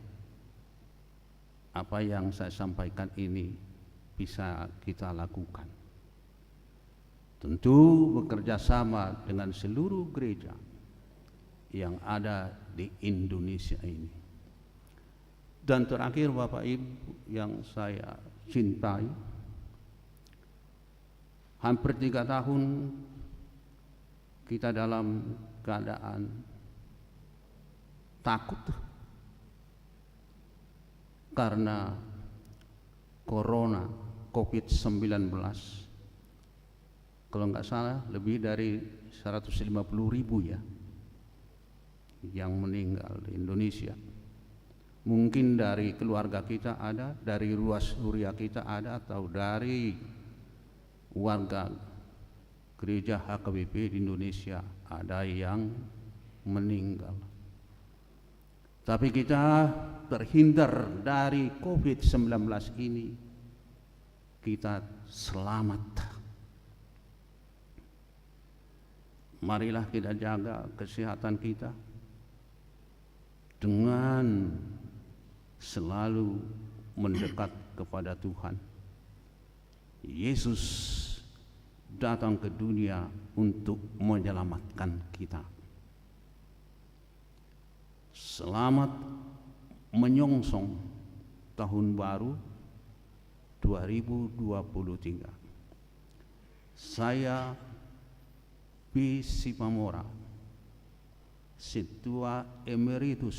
apa yang saya sampaikan ini bisa kita lakukan. Tentu bekerja sama dengan seluruh gereja yang ada di Indonesia ini. Dan terakhir Bapak Ibu yang saya cintai, hampir 3 tahun kita dalam keadaan takut karena corona COVID-19. Kalau nggak salah lebih dari 150.000 ya yang meninggal di Indonesia. Mungkin dari keluarga kita ada, dari ruas huria kita ada, atau dari warga gereja HKBP di Indonesia ada yang meninggal. Tapi kita terhindar dari COVID-19 ini, kita selamat. Marilah kita jaga kesehatan kita dengan selalu mendekat kepada Tuhan. Yesus datang ke dunia untuk menyelamatkan kita. Selamat menyongsong tahun baru 2023. Saya P. Sipamora, Ketua Emeritus,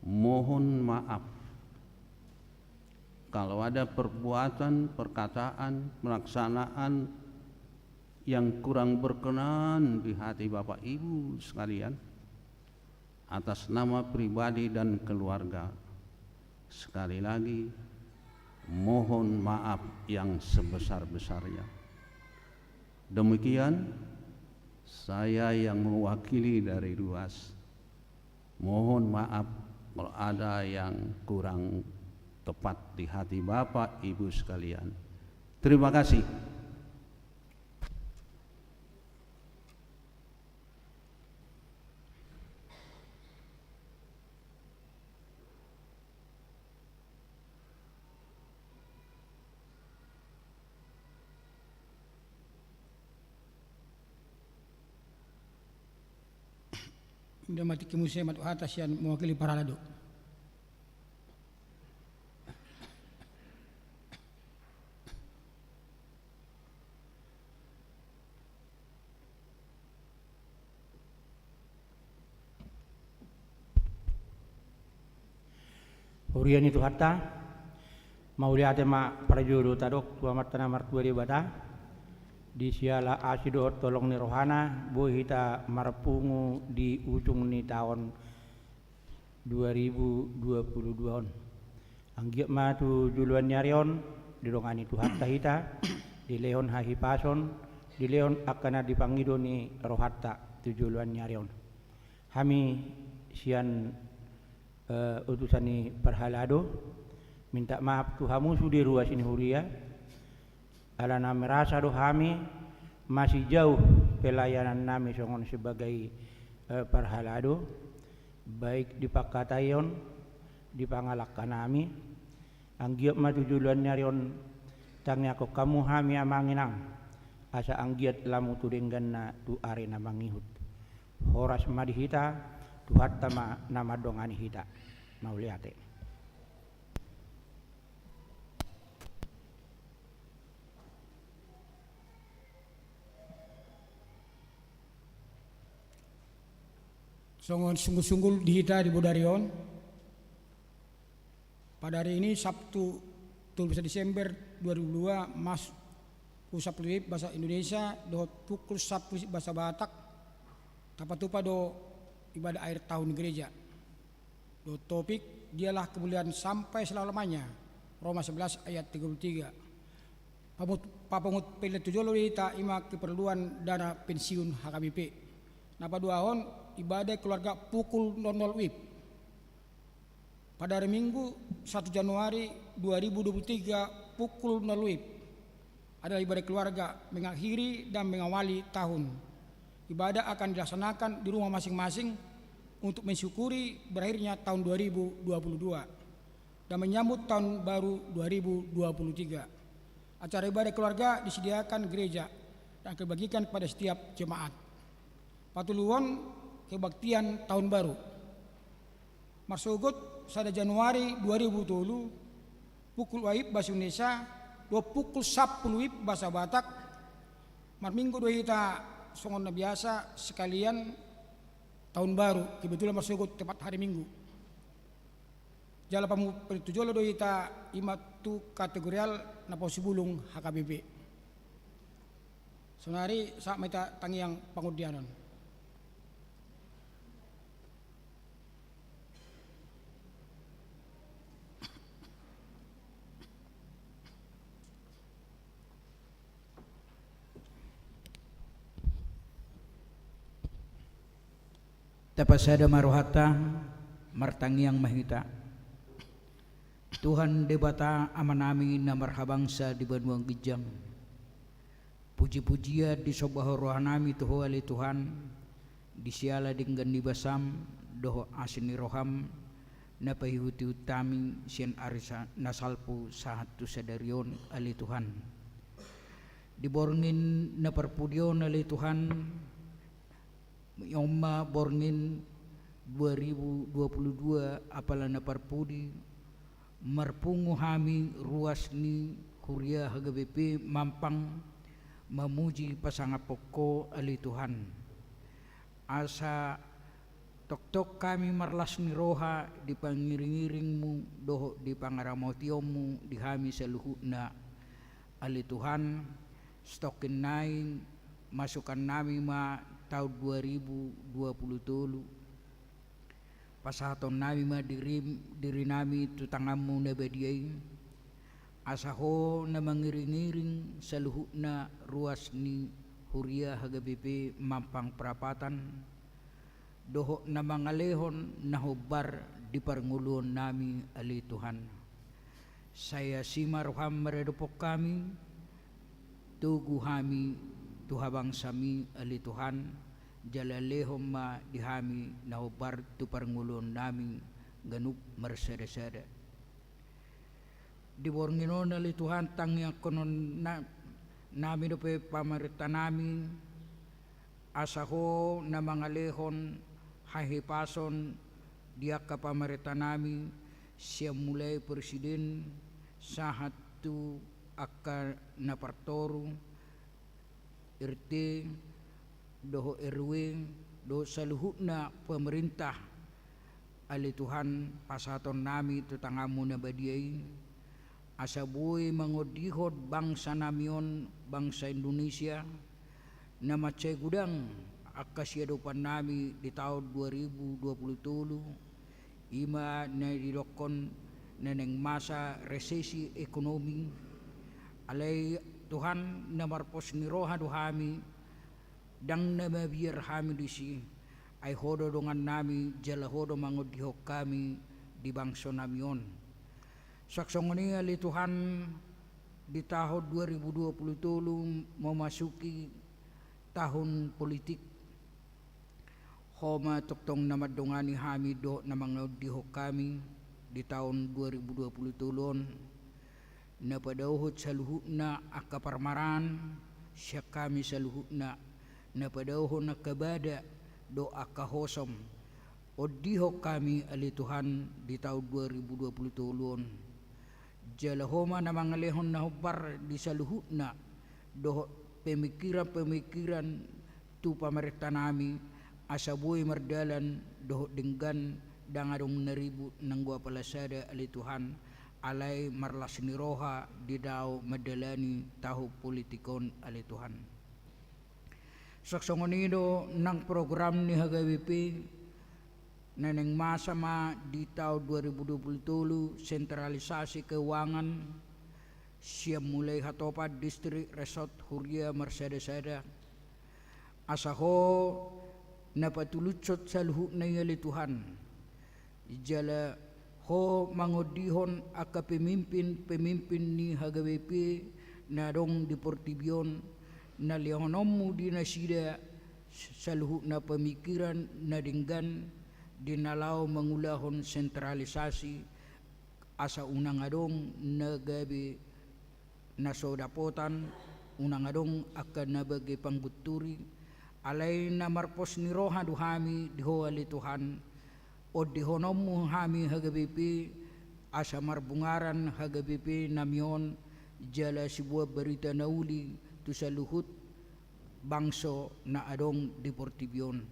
mohon maaf kalau ada perbuatan, perkataan, pelaksanaan yang kurang berkenan di hati Bapak Ibu sekalian. Atas nama pribadi dan keluarga, sekali lagi mohon maaf yang sebesar-besarnya. Demikian saya yang mewakili dari Ruas, mohon maaf kalau ada yang kurang tepat di hati Bapak Ibu sekalian. Terima kasih. Dia mati kimusya matu atas yang mewakili para lado. Hurian itu hatta mauliate ma prajurit tadok tua martana martua di bata di siala asido tolong ni rohana bohita marpungu di ujung ni tahun 2022 on anggiat ma tu juluan nyarion di rongani tu hatta hita di leon hahipason di leon akana dipangido ni rohatta tu juluan nyarion hami sian utusan ni perhalado minta maaf Tuhamu sudi ruas ini huria alana merasa kami masih jauh pelayanan kami songon sebagai perhalado baik di pakatayon di pangalakkan kami anggiat matu juluan nyarion tangnya ko kamu kami amanginang asa anggiat lamu tudenggan na tu arena mangihut horas madihita tu hatta nama dongani hita mauliate. Songon sungguh-sungguh dihita di Bodarion. Pada hari ini Sabtu 12 Desember 2002 Mas Pusat Pelip Bahasa Indonesia do pukul 1 bahasa Batak tapat tupa do ibadah air tahun gereja. Do topik dialah kemuliaan sampai selama-lamanya. Roma 11 ayat 33. Papungut pele tujolo ita ima keperluan dana pensiun HKBP. Napa duahon ibadah keluarga pukul 00 WIB. Pada hari Minggu 1 Januari 2023 pukul 0 WIB adalah ibadah keluarga mengakhiri dan mengawali tahun. Ibadah akan dilaksanakan di rumah masing-masing untuk mensyukuri berakhirnya tahun 2022 dan menyambut tahun baru 2023. Acara ibadah keluarga disediakan gereja dan kebagikan kepada setiap jemaat. Patuluan kebaktian tahun baru. Marsugut sada Januari 2020 pukul WIB bahasa Indonesia 2 pukul 10 WIB bahasa Batak. Minggu 2 kita songon biasa sekalian tahun baru kebetulan marsugut tepat hari Minggu. Jala pamu pertujolo do kita imatu kategorial na posibulung HKBP. Sonari sa meta tangiang pangudianon. Tapasada maruhata martangiang mahita. Tuhan debata amanami na marhabangsa di banuang gijang. Puji-pujian di sobaho rohanami tuho ali Tuhan. Di siala dinggan di basam doho asini roham na pahihuti utami sian arisa nasalpu sahatu sadarion ali Tuhan. Diborngin na perpudion ali Tuhan. Yoma borngin 2022 apala na parpudi marpungu hami ruasni kuria HKBP mampang mamuji pasangapoko ali Tuhan. Asa tok-tok kami marlas ni roha di pangiring-iringmu doho di pangaramotiomu di hami saluhuna ali Tuhan. Stokin naing masukan nami ma tahun 2020 pasahaton nami ma diri nami tutangamu na badiay asaho na mangiring-iring sa luhut na ruas ni Huria HKBP mampang perapatan doho na mangalehon na hubar di parngulon nami ali Tuhan. Saya simaruham meredupok kami tugu hami tuhabang sami ali Tuhan jalalehom ma dihami nahubar tu parngulon nami ganup mersada-sada dibornginon ali Tuhan tangya konon nami dope pamarita nami asaho na mangalehon hahipason dia ka pamarita nami siya mulai presiden sahatu akka napartoru RT doho RW doho saluhutna pemerintah ali Tuhan pasaton nami tutangamu na badiay asabuy mangodihod bangsa namion bangsa Indonesia na macay gudang akasyadopan nami di tahun 2020 ima na dilokon na neng masa resesi ekonomi alay Tuhan na marpos ni roha duhami dang na mabiyar hami disi ay hodo dongan nami jala hodo mangodihok kami di bangso namion. Saksongoni ali Tuhan di tahun 2020 memasuki tahun politik homa toktong na madongani hami do na mangodihok kami di tahun 2020 na padauhot sa luhut na akaparmaran siya kami sa luhut na padauhot na kabada do akahosom o dihok kami ali Tuhan di taon 2020 jalahoma na mga lehon na hubar di sa luhut na do pemikiran tu pamarita nami asabuy mardalan doho denggan dangadong naribu nanggua palasada ali Tuhan alay marlas ni roha di daw madalani tahu politikon ali Tuhan. Saksongonido ng program ni HGWP na nang masama di tahun 2020 sentralisasi keuangan siya mulai hatopad distrik resort Huria Mercedes-Sada asaho napatulutsot sa luhut na yali Tuhan ijala ho mangodihon aka pemimpin ni HGWP na dong deportibion na lihonomu di nasida sa luhut na pemikiran na dinggan dinalaw mangulahon sentralisasi asa unang adong nagabi nasodapotan unang adong akan nabagi pangbuturi alay na marpos ni roha duhami diho ali Tuhan o dihonomu hami HGWP asa marbungaran HGWP namyon jala sebuah berita nauli tu sa luhut bangso na adong deportibion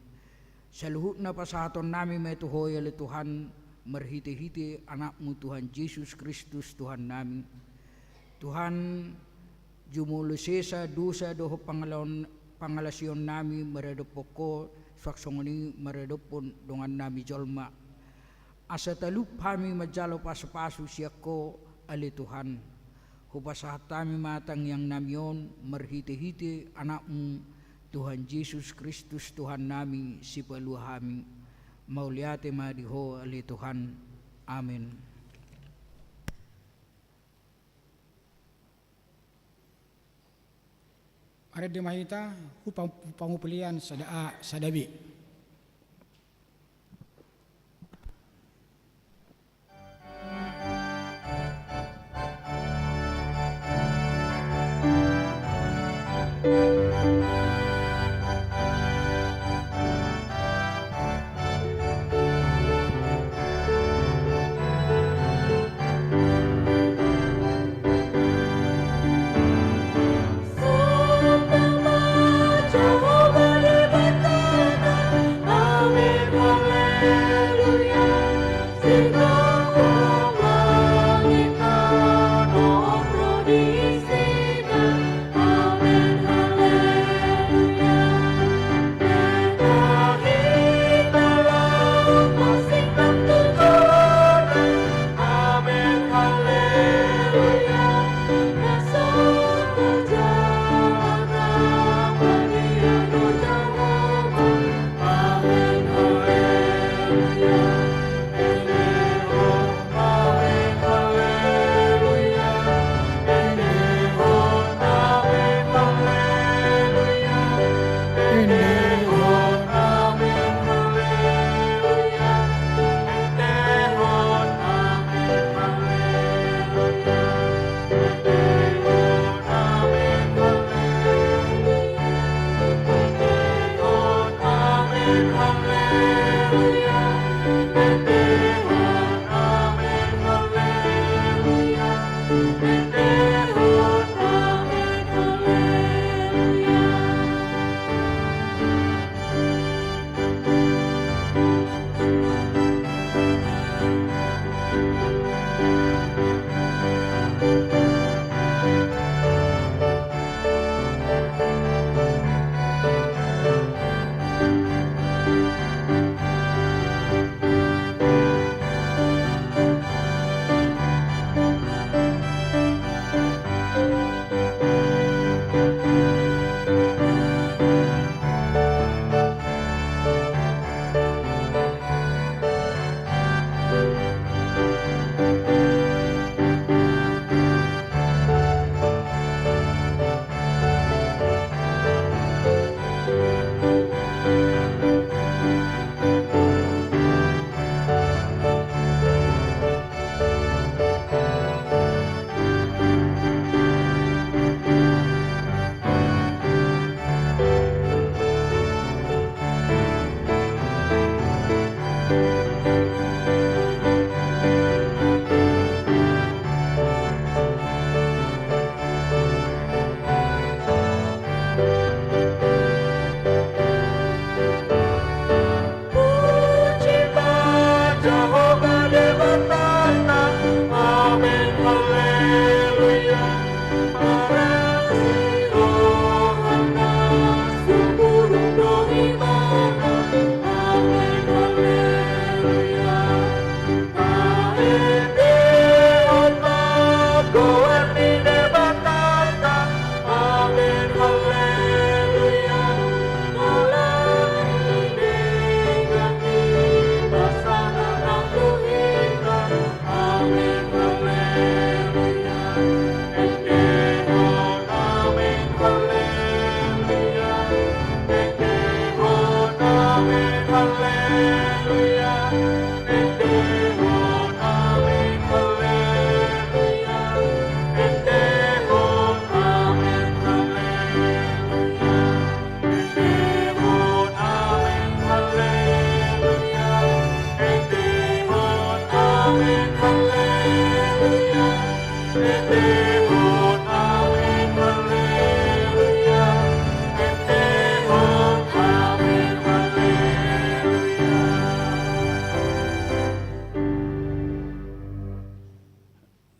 sa luhut na pasahaton nami metuhoy ali Tuhan merhiti-hiti anakmu Tuhan Yesus Kristus Tuhan nami Tuhan jumulusesa dosa doho pangalasyon nami meredopoko swaksongoni meredopon dongan nami jolma asa talup hami majalo pasu-pasu siyako ali Tuhan hubasahat kami matang yang namyon merhiti-hiti anakmu Tuhan Yesus Kristus Tuhan nami si paluhami mauliate madiho ali Tuhan amin. Ada di mahita pangupilian sadabi. Hallelujah.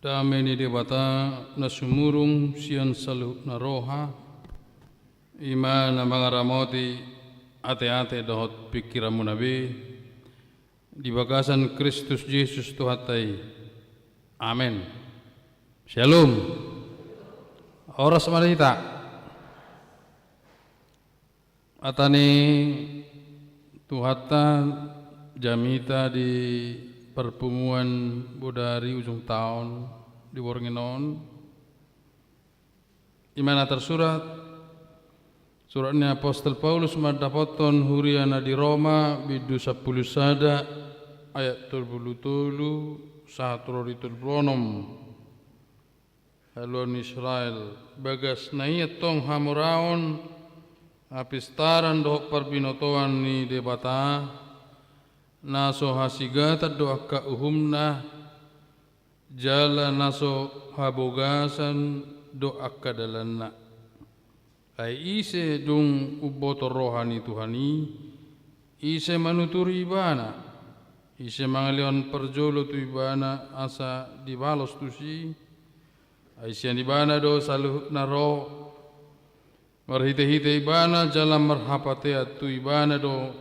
Dameni debata na sumurung siyan salu na roha ima na mga ramoti ate-ate dahot pikiran mo nabi di bagasan Kristus Yesus Tuhatay. Amen. Shalom. Oras malita. Atani Tuhata jamita di perpumuan bodari ujung tahun di Wornginon. Imana tersurat suratnya Apostol Paulus madapoton huriana di Roma bidu 10 sada ayat 33 1 Halon Israel bagas naiyat tong hamuraon apistaran dohok perbinotoan ni debata naso hasigata doa ka uhumna jala naso habogasan doa ka dalanna ai ise dung uboto rohani Tuhani ise manuturi ibana ise mangalion perjolo tu ibana asa dibalos tusi ai sian ibana do saluh naro marhite-hite ibana jalan marhapate tu ibana do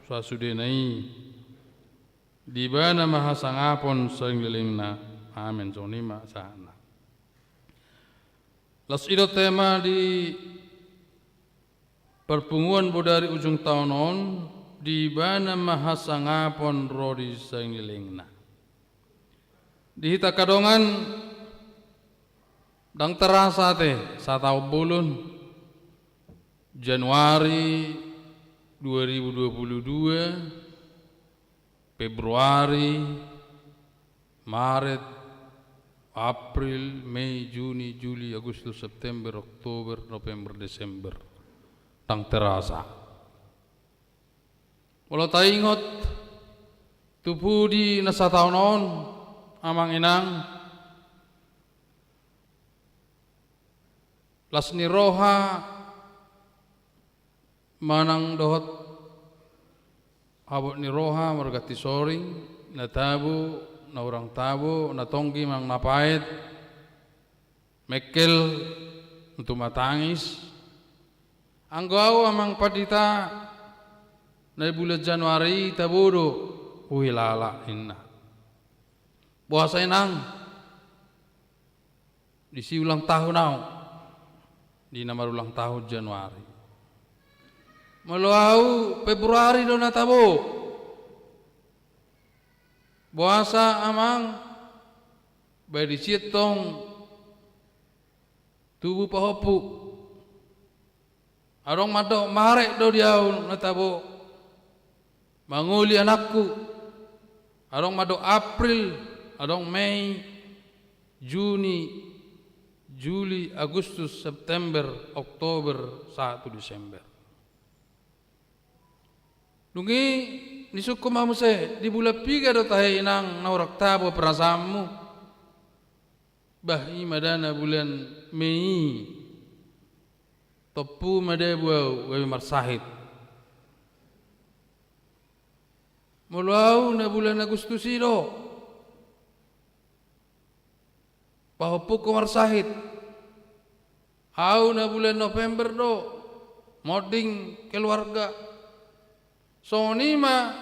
sasudenai di bana mahasangapon sanglilingna. Amen. Zonima sana. Las ilo tema di perpunguan bodari ujung tahunon di bana mahasangapon rodi sanglilingna. Di hita kadongan dang terasa teh satau bulun Januari 2022 Februari, Maret, April, Mei, Juni, Juli, Agustus, September, Oktober, November, Desember. Tang terasa. Walau taingot tupu di nasa tahunon amang inang lasni roha manang dohot abot ni roha margati soring na tabu na orang tabu na tonggi mang napait mekel untuk matangis anggau amang padita na bulan Januari tabudo uhilala inna puasa inang disi ulang tahun nau di nama ulang tahun Januari meluau Februari do natabo puasa amang bayi dicitong tubuh pahopu arong madok marek do diaun natabo manguli anakku arong madok April arong Mei Juni Juli Agustus September Oktober 1 Desember Dungi nisuko mamuse di bulan piga do tahe inang naurak tabo perasamu bahi madana bulan Mei topu made buau gawe marsahid mulau na bulan Agustus do pahopu ko marsahid au na bulan November do moding keluarga sonima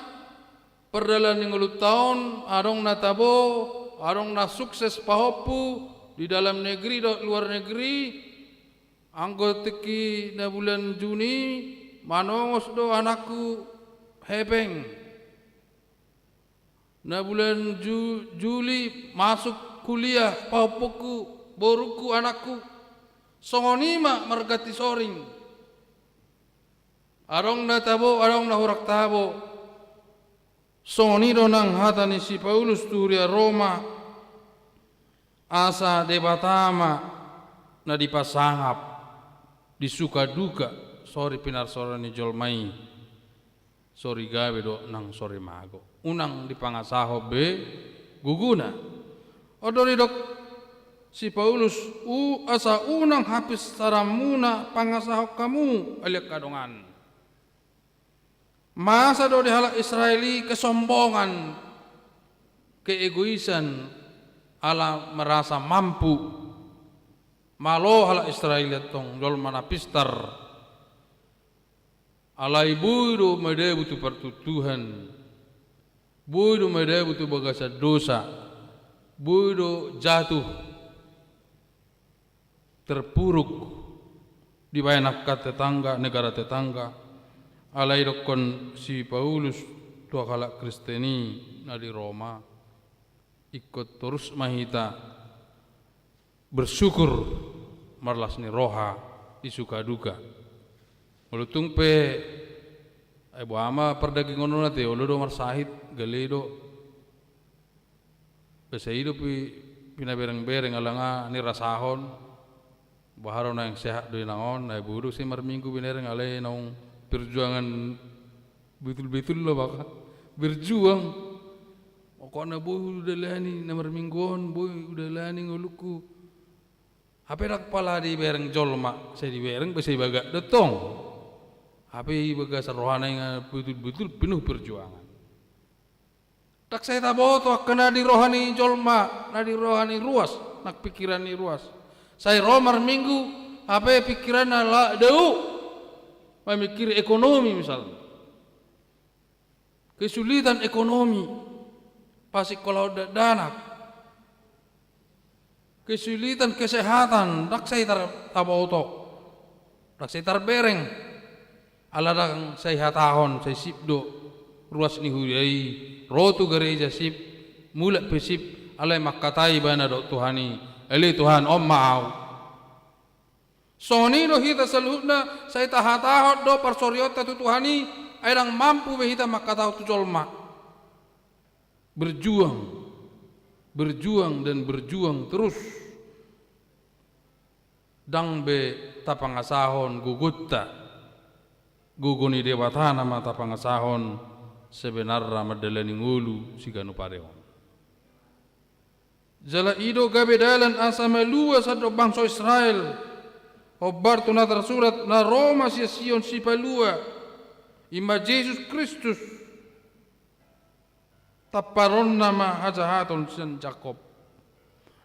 perdalan ngulut tahun arong natabo arong na sukses pahopu di dalam negeri do luar negeri anggoteki na bulan Juni manongos do anakku hebeng na bulan Juli masuk kuliah pahopuku boruku anakku sonima margati soring arong na tabo, arong na hurak tabo. Sonido nang hatani si Paulus turia Roma asa debatama na dipasangap disuka duka sorry pinar sorani jolmai sorry gawe do nang sorry mago unang dipangasaho be guguna odori dok si Paulus asa unang habis saramuna pangasaho kamu aliak kadongan masa do dihalak Israeli kesombongan keegoisan ala merasa mampu malo hala Israel tong jol mana pistar ala ibu do mede butuh pertutuhan budu mede butuh bagasa dosa budu jatuh terpuruk di banyak tetangga negara tetangga alai dokon si Paulus tua kala Kristeni di Roma ikut terus mahita bersyukur marlas ni roha isuka duka mulutung pe ibu ama perdaging ngono nate olodo marsahid galedo besa hidup pina bereng-bereng alanga ni rasahon baharo na yang sehat do naon na buru si marminggu binereng ale naung perjuangan betul-betul lo baka berjuang okona boy udah lani nomor mingguan boy udah lani nguluku apa nak pala di bereng jolma saya di bereng besi baga detong apa baga serohana yang betul-betul penuh perjuangan tak saya tak boto kena di rohani jolma na di rohani ruas nak pikiran ni ruas saya romar minggu apa pikiran ala deu memikir ekonomi misalnya kesulitan ekonomi pasti kalau dana kesulitan kesehatan dak saya taboto dak saya terbereng ala dak saya tahun saya sipdo ruas ni huyai rotu gereja sip mulak pesip alai makatai bana do tuhani eli Tuhan om mau soni do hita salutna saya tahatahot do parsoriota tu tuhani airang mampu behita makatau tu colma berjuang dan berjuang terus dang be tapangasahon gugutta guguni dewatana ma tapangasahon sebenarnya madalani ngulu siganu pareon jala ido gabe dalan asa melua sado bangsa Israel obar tunatar surat na Roma sia Sion si palua ima Yesus Kristus taparon nama hajahaton sen Jakob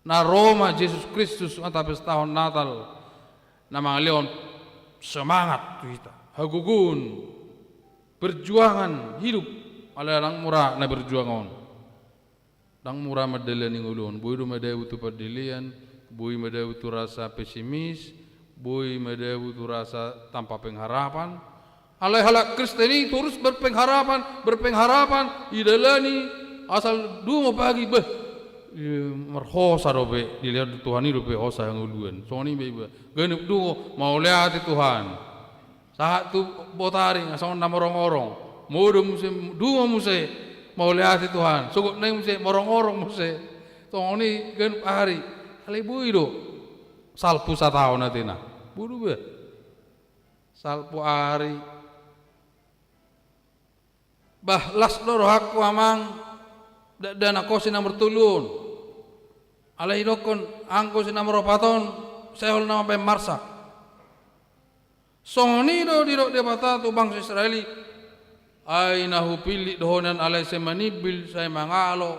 na Roma Yesus Kristus atapes tahun Natal nama leon semangat kita hagugun perjuangan hidup ala lang murah na berjuangon lang murah madalani ngulun boy madaw tu padilian boy madaw tu rasa pesimis boy madaw tu rasa tanpa pengharapan alai halak Kristeni terus berpengharapan idalani asal dungo pagi beh merhosa dobe dilihat Tuhan ini dobe hosa yang uluan soni bebe genep dungo mau lihat Tuhan saat tu botari asal nama orang-orang muda musim dungo musim mau lihat Tuhan sukut neng musim orang-orang musim soni genep hari alai bui do salpu satahun natina buru be salpu hari bah las loro hakku amang dan aku si nomor tulun alai dokon angko si nomor paton saya hol nama pem marsa soni do di dok debata tu bangsa Israeli ai nahu pilih dohonan alai semanibil saya mangalo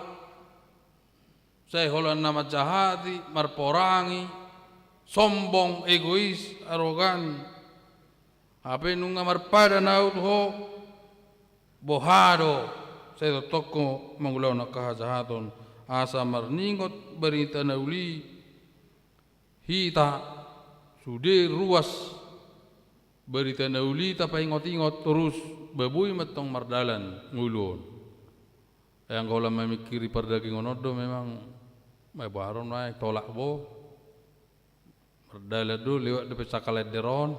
saya holan nama jahati marporangi sombong egois arogan apa nunga marpada naut ho bohado saya toko mengulaw na kahajahaton asa marningot berita nauli hita sude ruas berita nauli tapi ingot-ingot terus babuy matong mardalan ngulon yang kalau memikiri perdaging onodo memang may baron naik tolak bo mardala do lewat depe sakalet deron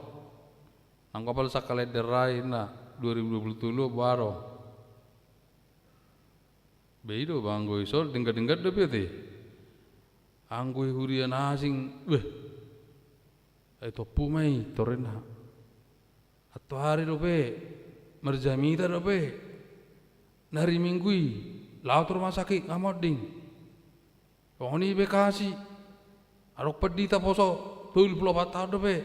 nang kapal sakalet derai na 2027 baru beido banggo isol tingkat-tingkat do pete anggoi hurian asing beh topu mai torena atau hari do pe merjamita do pe nari minggui laut rumah sakit ngamoding oni bekasi arok pedita poso 24 tahun do pe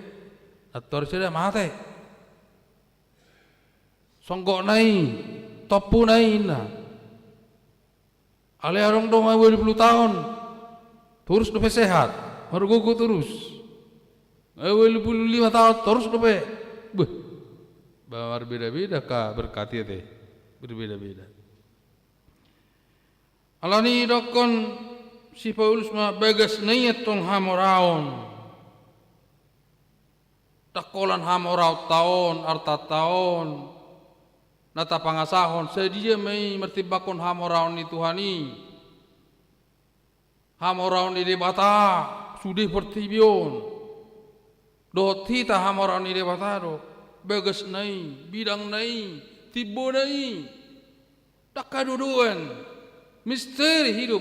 atau sudah mate songgok nai topu nai na ale arong dong 20 tahun terus dope sehat, margogo terus. 25 tahun terus dope. Beh, berbeda-beda kah berkati teh, berbeda-beda. Alani dokon si Paulus ma bagas niat tong hamoraon. Takolan hamorau tahun, arta tahun. Nata pangasahon sedia mai mertibakon hamoraon ni Tuhani. Hamoraon ni debata sudih pertibion. Dohot hita hamoraon ni debata do. Bagas nai, bidang nai, tibo nai. Tak kaduduan. Misteri hidup.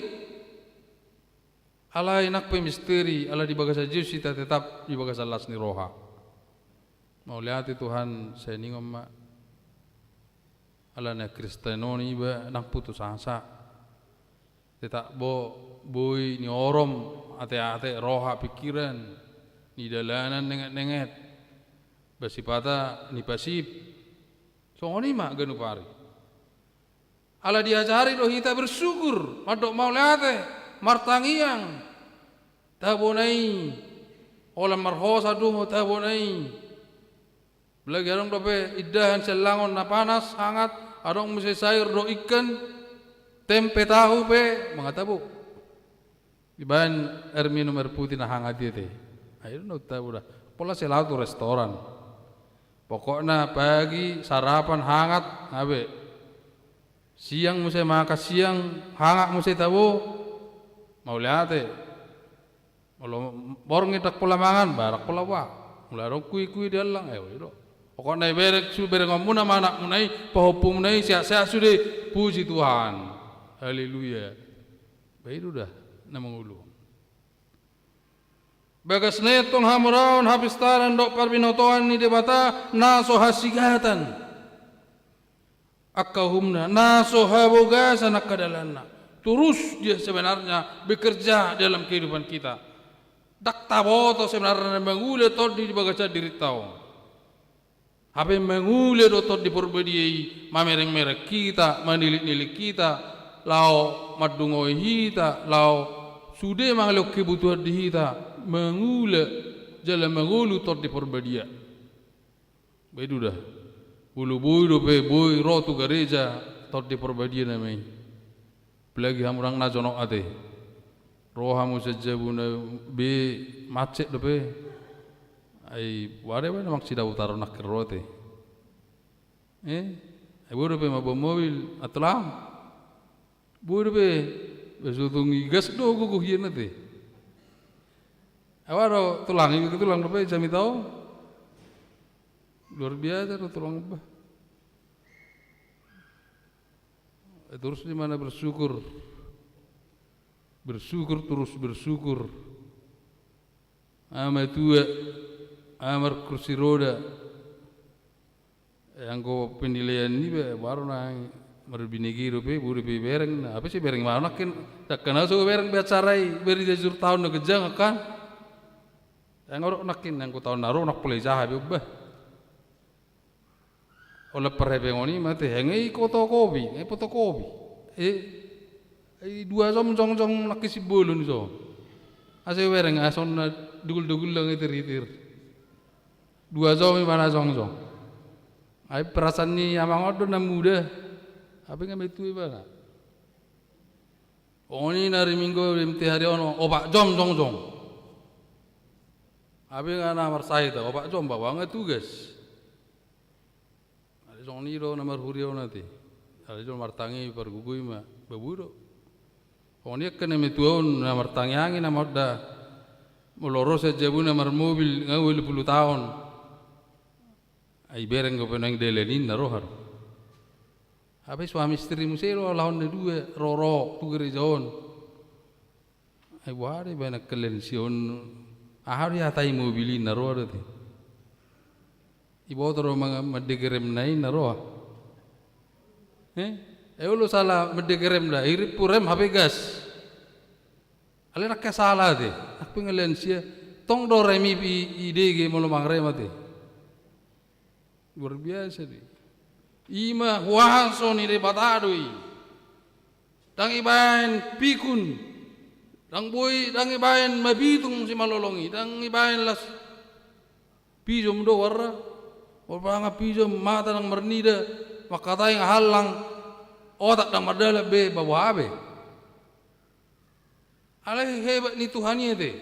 Allah enak pe misteri, Allah di bagasa Yesus kita tetap di bagasa las ni roha. Mau lihat Tuhan saya ningom mak. Allah na Kristenoni ba nak putus asa. Tetap boy ni orom ate roha pikiran ni dalanan nenget basipata ni pasip. Songoni mak ganu pari. Allah diajari doh kita bersyukur, madok mau lihat martangiang, tabonai, olam marhosa duh tabonai. Belagi orang dope idahan selangon na panas hangat, adong mesti sayur do ikan, tempe tahu pe mengatabu. Iban air minum air putih na hangat dia teh. Ayo no tahu dah. Pola selau tu restoran. Pokoknya pagi sarapan hangat, abe. Siang mesti makan siang hangat mesti tahu mau lihat kalau borong itak pola mangan barak pola wak mulai rong kui dia lang itu pokoknya berek su berek ngomong nama anak munai pahopum munai sehat sudah puji Tuhan haleluya baik dah nama ulu bagas netong hamuraun habis taran dok parbinotoan ni debata naso hasigatan akahumna naso haboga sanak kadalanna terus dia sebenarnya bekerja dalam kehidupan kita dak taboto sebenarnya mengule tot di bagaca diri tau habe mengule tot di perbediai mamereng merek kita manilik-nilik kita lau madungoi hita lau sude mangalok kebutuhan di hita mengule jalan mengulu tot di perbedia bedu dah bulu boy dope boy rotu gereja tot di perbadia namai pelagi hamurang na jono ate rohamu sejabuna be macet dope ai ware mak sida utaro nak rote ai boy dope mabo mobil atlam boy dope besutungi gas do gugu hiena te awaro tulang dope jami tau luar biasa tulang bah. Terus di mana bersyukur terus bersyukur. Ama tua, amar kursi roda. Yang kau penilaian ni baru nang merbinegi rupi, buripi bereng. Apa sih bereng mana kan? Tak kenal so bereng biasarai beri jujur tahun nak kejang kan? Yang orang nakin yang kau tahun naruh nak pelai jahat ubah. Oleh perhebengoni mati hengai fotokopi, fotokopi. 2 jam nakisi bolon so. Ase wereng ason na dugul lang itir. 2 jam mana jong. Ai perasaan ni amang odo na muda. Apa nga betu iba. Oni nari minggu rimti hari ono opak jom. Apa nga na marsai ta opak jom bawa nga tugas. Jong niro namar huriau nanti, ada jong martangi pergugui ma baburo. Oni kena metuon namar tangi angin namar da moloros sejabu namar mobil ngawil 10 tahun. Ai bereng ko penang delenin narohar. Apa suami istri musero lawan dua roro tu gerejaon. Ai wari bana kelen sion ahari atai mobilin narohar te. Ibu toro mendegerem nai naroa, lo salah mendegerem dah, irip purem HP gas, ale nak salah deh, aku ngelen sia, tong do remi ide ge molo mangre mati, luar biasa deh, ima wahaso ni de batadui, tang ibain pikun, Dang boy dang ibayan mabitung si malolongi, dang ibayan las pijom do warra, wala pijom mata nang mernida, makatay nga halang otak nang mardala be bawabe. Alay hebat ni Tuhan itu.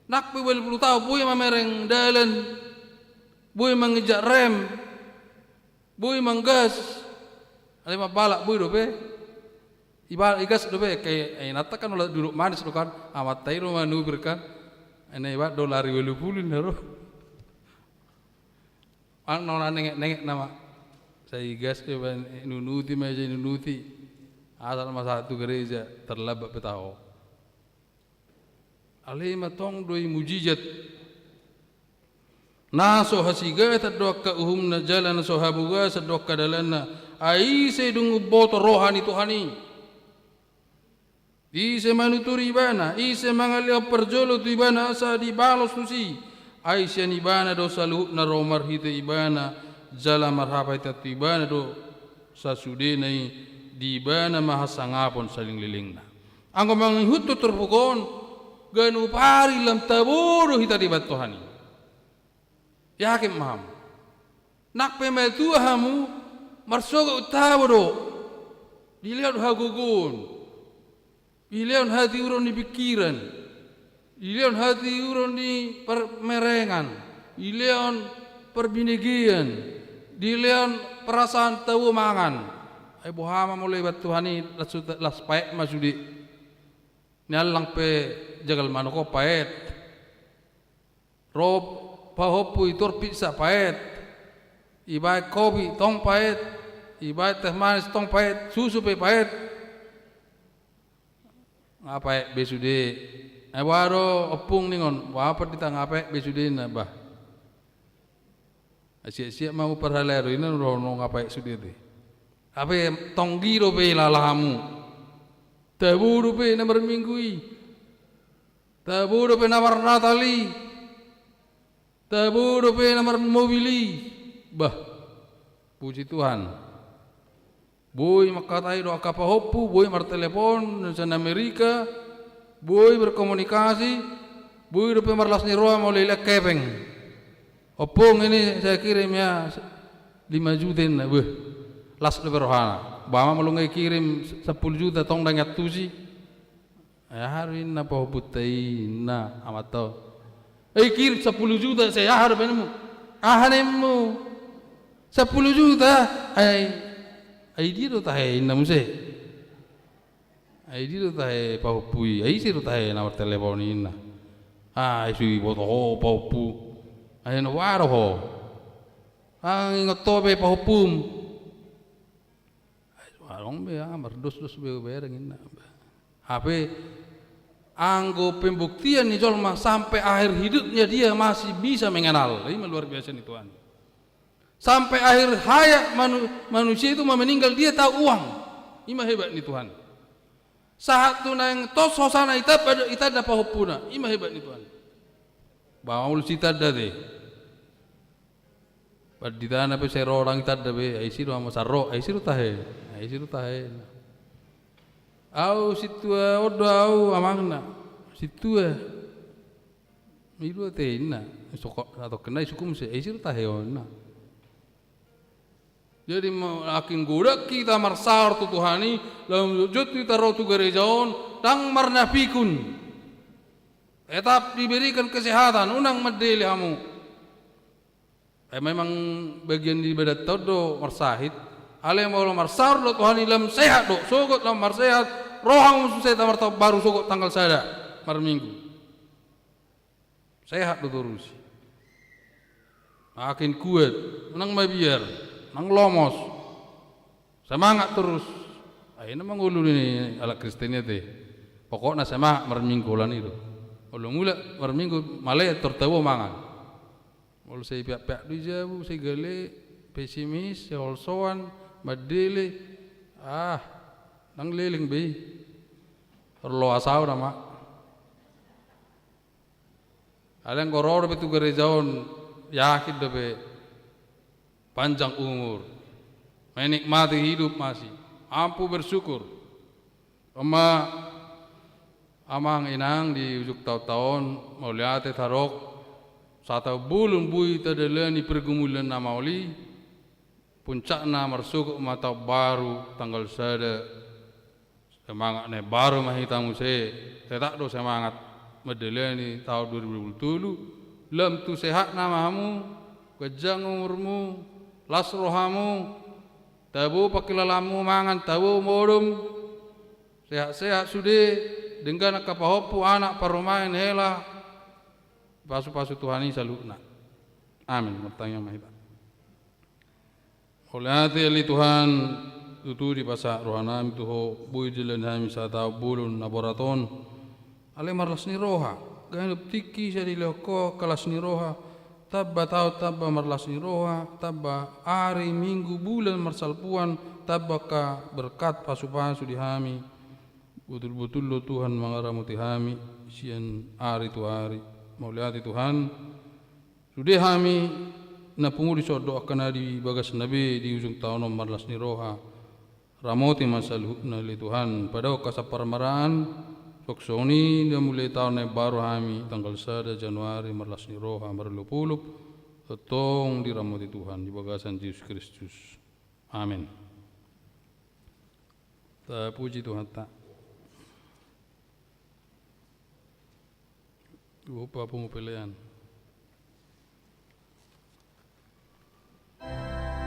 Nak pe 20 tahun boy mamereng dalan, boy mangejak rem, boy manggas, alay mabalak boy do be. Ibarat igas dobe kayak nata kan ulah duduk manis do kan amat tai rumah nubir kan ene ibarat dolari 20 nero ang nona nengek nama saya igas coba nunuti meja nunuti asal masa satu gereja terlebak petao alih matong doi mujizat naso hasiga tadok ka uhumna jalan sohabuga sadok kadalana ai sedungu boto rohani Tuhani ise manuturi ibana, ise mangalia perjolo tu ibana asa di balos tusi. Aisyah ibana do saluhut na romar hita ibana, jala marhaba hita tu ibana do sasudenai di ibana mahasangapon saling lilingna. Angko manghut tu terpukon, ganu pari lam taburu hita di batuhani. Yakin maham. Nak pemel tuahamu, marsoga utaburo, dilihat hagugun. Ilion hati urun di pikiran, ilion hati urun di permerengan, ilion perbinegian, ilion perasaan tahu mangan. Ay buhama mulai batuhani las paet masudi. Nialang pe jagal manoko paet. Rob pahopu itur pizza paet. Ibai kopi tong paet. Ibai teh manis tong paet, susu pe paet. Ngapain besude waro opung ningon wapa kita ngapain besude na bah siap-siap mau perhalero ini rono ngapain sude te apa tonggiro be lalahamu taburu be nomor minggui taburu be nomor natali taburu be nomor mobili bah puji Tuhan. Boy makatai do akapahopu, boy martelepon sa Amerika, boy berkomunikasi, boy do pemarlas ni roa mau lelak kepeng. Opung ini saya kirim ya 5 juta na, beuh. Las do berohana. Bama malungai kirim 10 juta tong dangat tusi. Ya harin na pahoputai na amato. Kirim 10 juta saya har benemu. Ahanemu 10 juta ai dia do tahe na muse ai dia do tahe paupui ai si do tahe na telepon ina ai sui boto ho paupu ai no waro ho ang ngotobe paupum ai warong be merdos be bereng ina HP anggo pembuktian ni jolma sampai akhir hidupnya dia masih bisa mengenal ini luar biasa nih Tuhan. Sampai akhir hayat manusia itu meninggal dia tahu uang. Ima hebat nih Tuhan. Saat tu nang tos hosana ita dapat hopuna. Ima hebat nih Tuhan. Bawa ul cita dade. Pad di tanah pe sero orang ita dabe. Aisi do amasaro. Aisi do tahe. Aisi do tahe. Au situ odo au amangna. Situ miru te ina. Sokok atau kena sukum se. Aisi do tahe ona. Jadi makin goda kita marsar tu Tuhani dalam sujud kita rotu gerejaon tang marnafikun tetap diberikan kesehatan unang medeli kamu memang bagian di badat todo marsahid ale mau marsar lo Tuhani dalam sehat do sogot dalam marsehat rohang susah tamar baru sogot tanggal sada mar minggu sehat do terus makin kuat unang mabiar nang lomos semangat terus akhirnya mengulur ini ala Kristennya teh pokoknya semangat merminggulan itu kalau mula merminggu malah tertawa mangan kalau saya pihak-pihak di jauh saya gale pesimis saya olsoan madele nang leling be perlu asau nama ada yang koror betul gerejaon yakin dobe panjang umur, menikmati hidup masih, ampu bersyukur. amang inang di ujuk tahun mau lihat tarok satu bulan bui tadalani pergumulan nama oli puncakna marsuk mata baru tanggal sada semangat ne baru mahitamu tak do semangat medelani tahun 2020 lam tu sehat namamu kejang umurmu las rohamu tabu pakilalamu mangan tabu modum sehat-sehat sudah dengan kapahopu anak parumain hela pasu-pasu Tuhan ini salutna amin bertanya mahita oleh hati ali Tuhan tutu di pasak rohanam tuho bui jalan hami satau bulun laboraton ale marlas ni roha ganap tiki sa diloko kalas ni roha tabba tau tabba marlas ni roha tabba hari minggu bulan marsalpuan tabba ka berkat pasu-pasu di hami betul-betul lo Tuhan mengaramuti hami sian hari tu hari mauliati Tuhan sudah hami na punguri sodo akan di bagas nabi di ujung tahun nomor 14 ni roha ramoti masalah na li Tuhan pada kasaparmaraan soksoni dia mulai tahun yang baru hami tanggal 1 Januari 14 ni roha marlupulup tong di ramoti Tuhan di bagasan Yesus Kristus amin puji Tuhan tak lupa pemupilian Dalam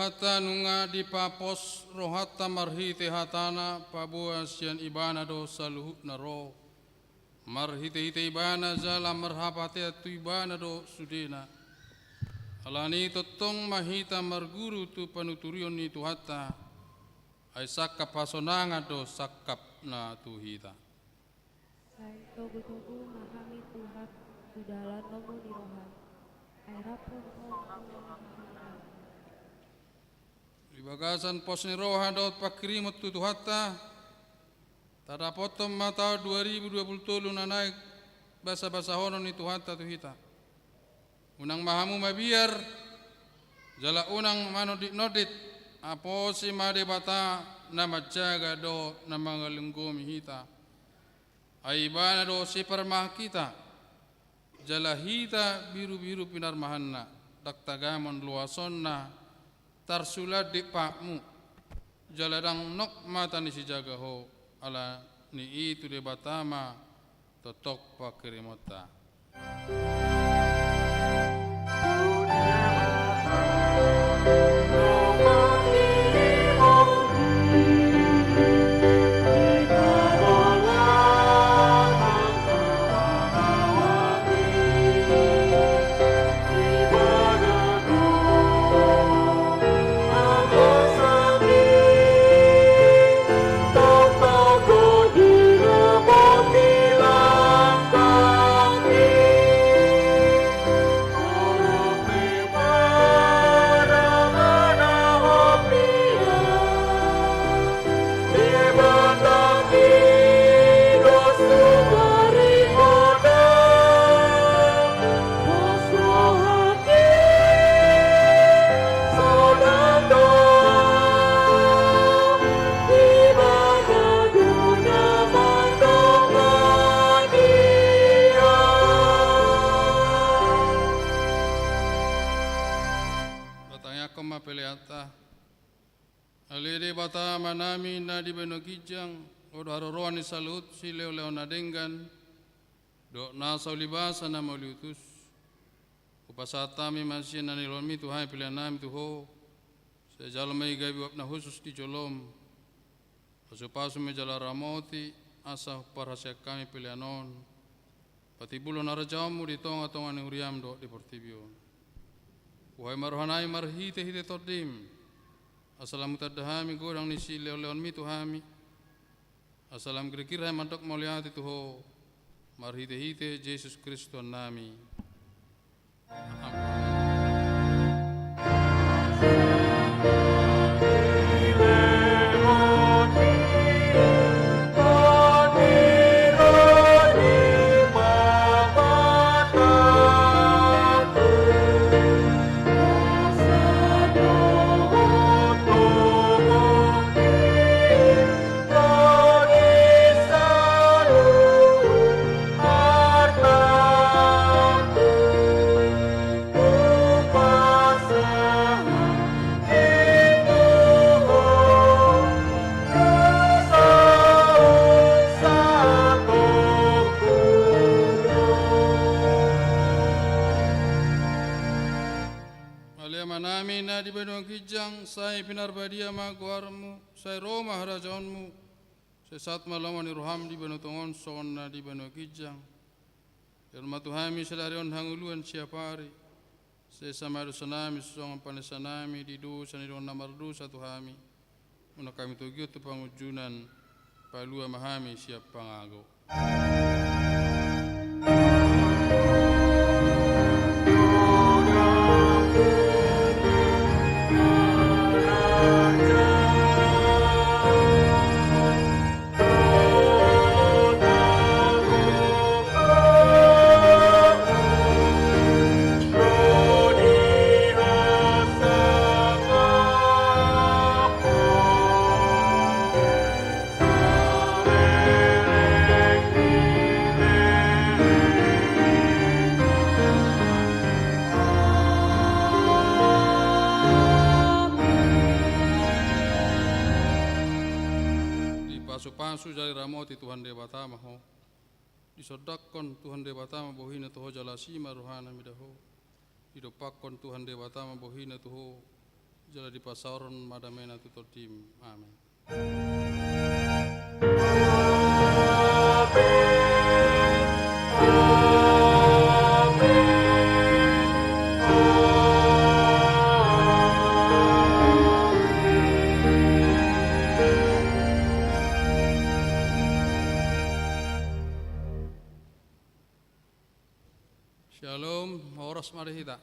Tuhatta nunga di papos rohatta marhite hatana pabua sian ibana do saluhut naro marhite hite ibana zala marhapate tu ibana do sudena alani totong mahita marguru tu panuturion ni Tuhatta ay sakap hasonanga do sakap na tuhita. Sai togu-togu mahami Tuhan sudalan nomu di rohan. Ay rapun Ibagasan pos ni roha daud pakirimot tu Tuhatta tada potom mata 2023 na naik basa-basa hono ni Tuhatta tuhita. Unang mahamu mabiar jala unang mano di nodit apo si made bata na majaga do na mga linggo mihita ay bana do si parmah kita jala hita biru-biru pinarmahanna daktagamon luason na tarsulad di pakmu jaladang nok mata ni si jaga ho ala ni itu de batama totok pakirimota. Alede bata manami na di benokijang odo haroroan ni salut si leo na denggan do na saulibasa na mauliutus upasatami masih na nilolmi Tuhan pilihan nami tuho sejalmai gabi wapna khusus di jolom pasupasu mejala ramoti asa parhasia kami pilihanon pati bulan arajamu di tonga-tonga ni huriam do di portibio wahai marhanai marhite hite todim Assalamu tadahami godang nisi leon mi tuhami. Assalam kira-kira mantok moliati tuho. Marhite-hite Yesus Kristus nami. Di benua kijang, saya pinarbadia maguarmu, saya Roma harajaonmu, saya saat malaman iruham di benua tongon sona di benua kijang. Dan matuhami sedarion hanguluan siapa hari, saya sama dosanami sesongan panesanami di dosa ni don namar dosa tuhami, una kami tugio tu pangujunan palua mahami siap pangago. Pasu jari ramoti Tuhan debatama ho disodakon Tuhan debatama bohina toho jalasima rohana midaho didopakon Tuhan debatama bohina toho Jala di pasauron madamena tutotim. Amin. Shalom, oros marihita.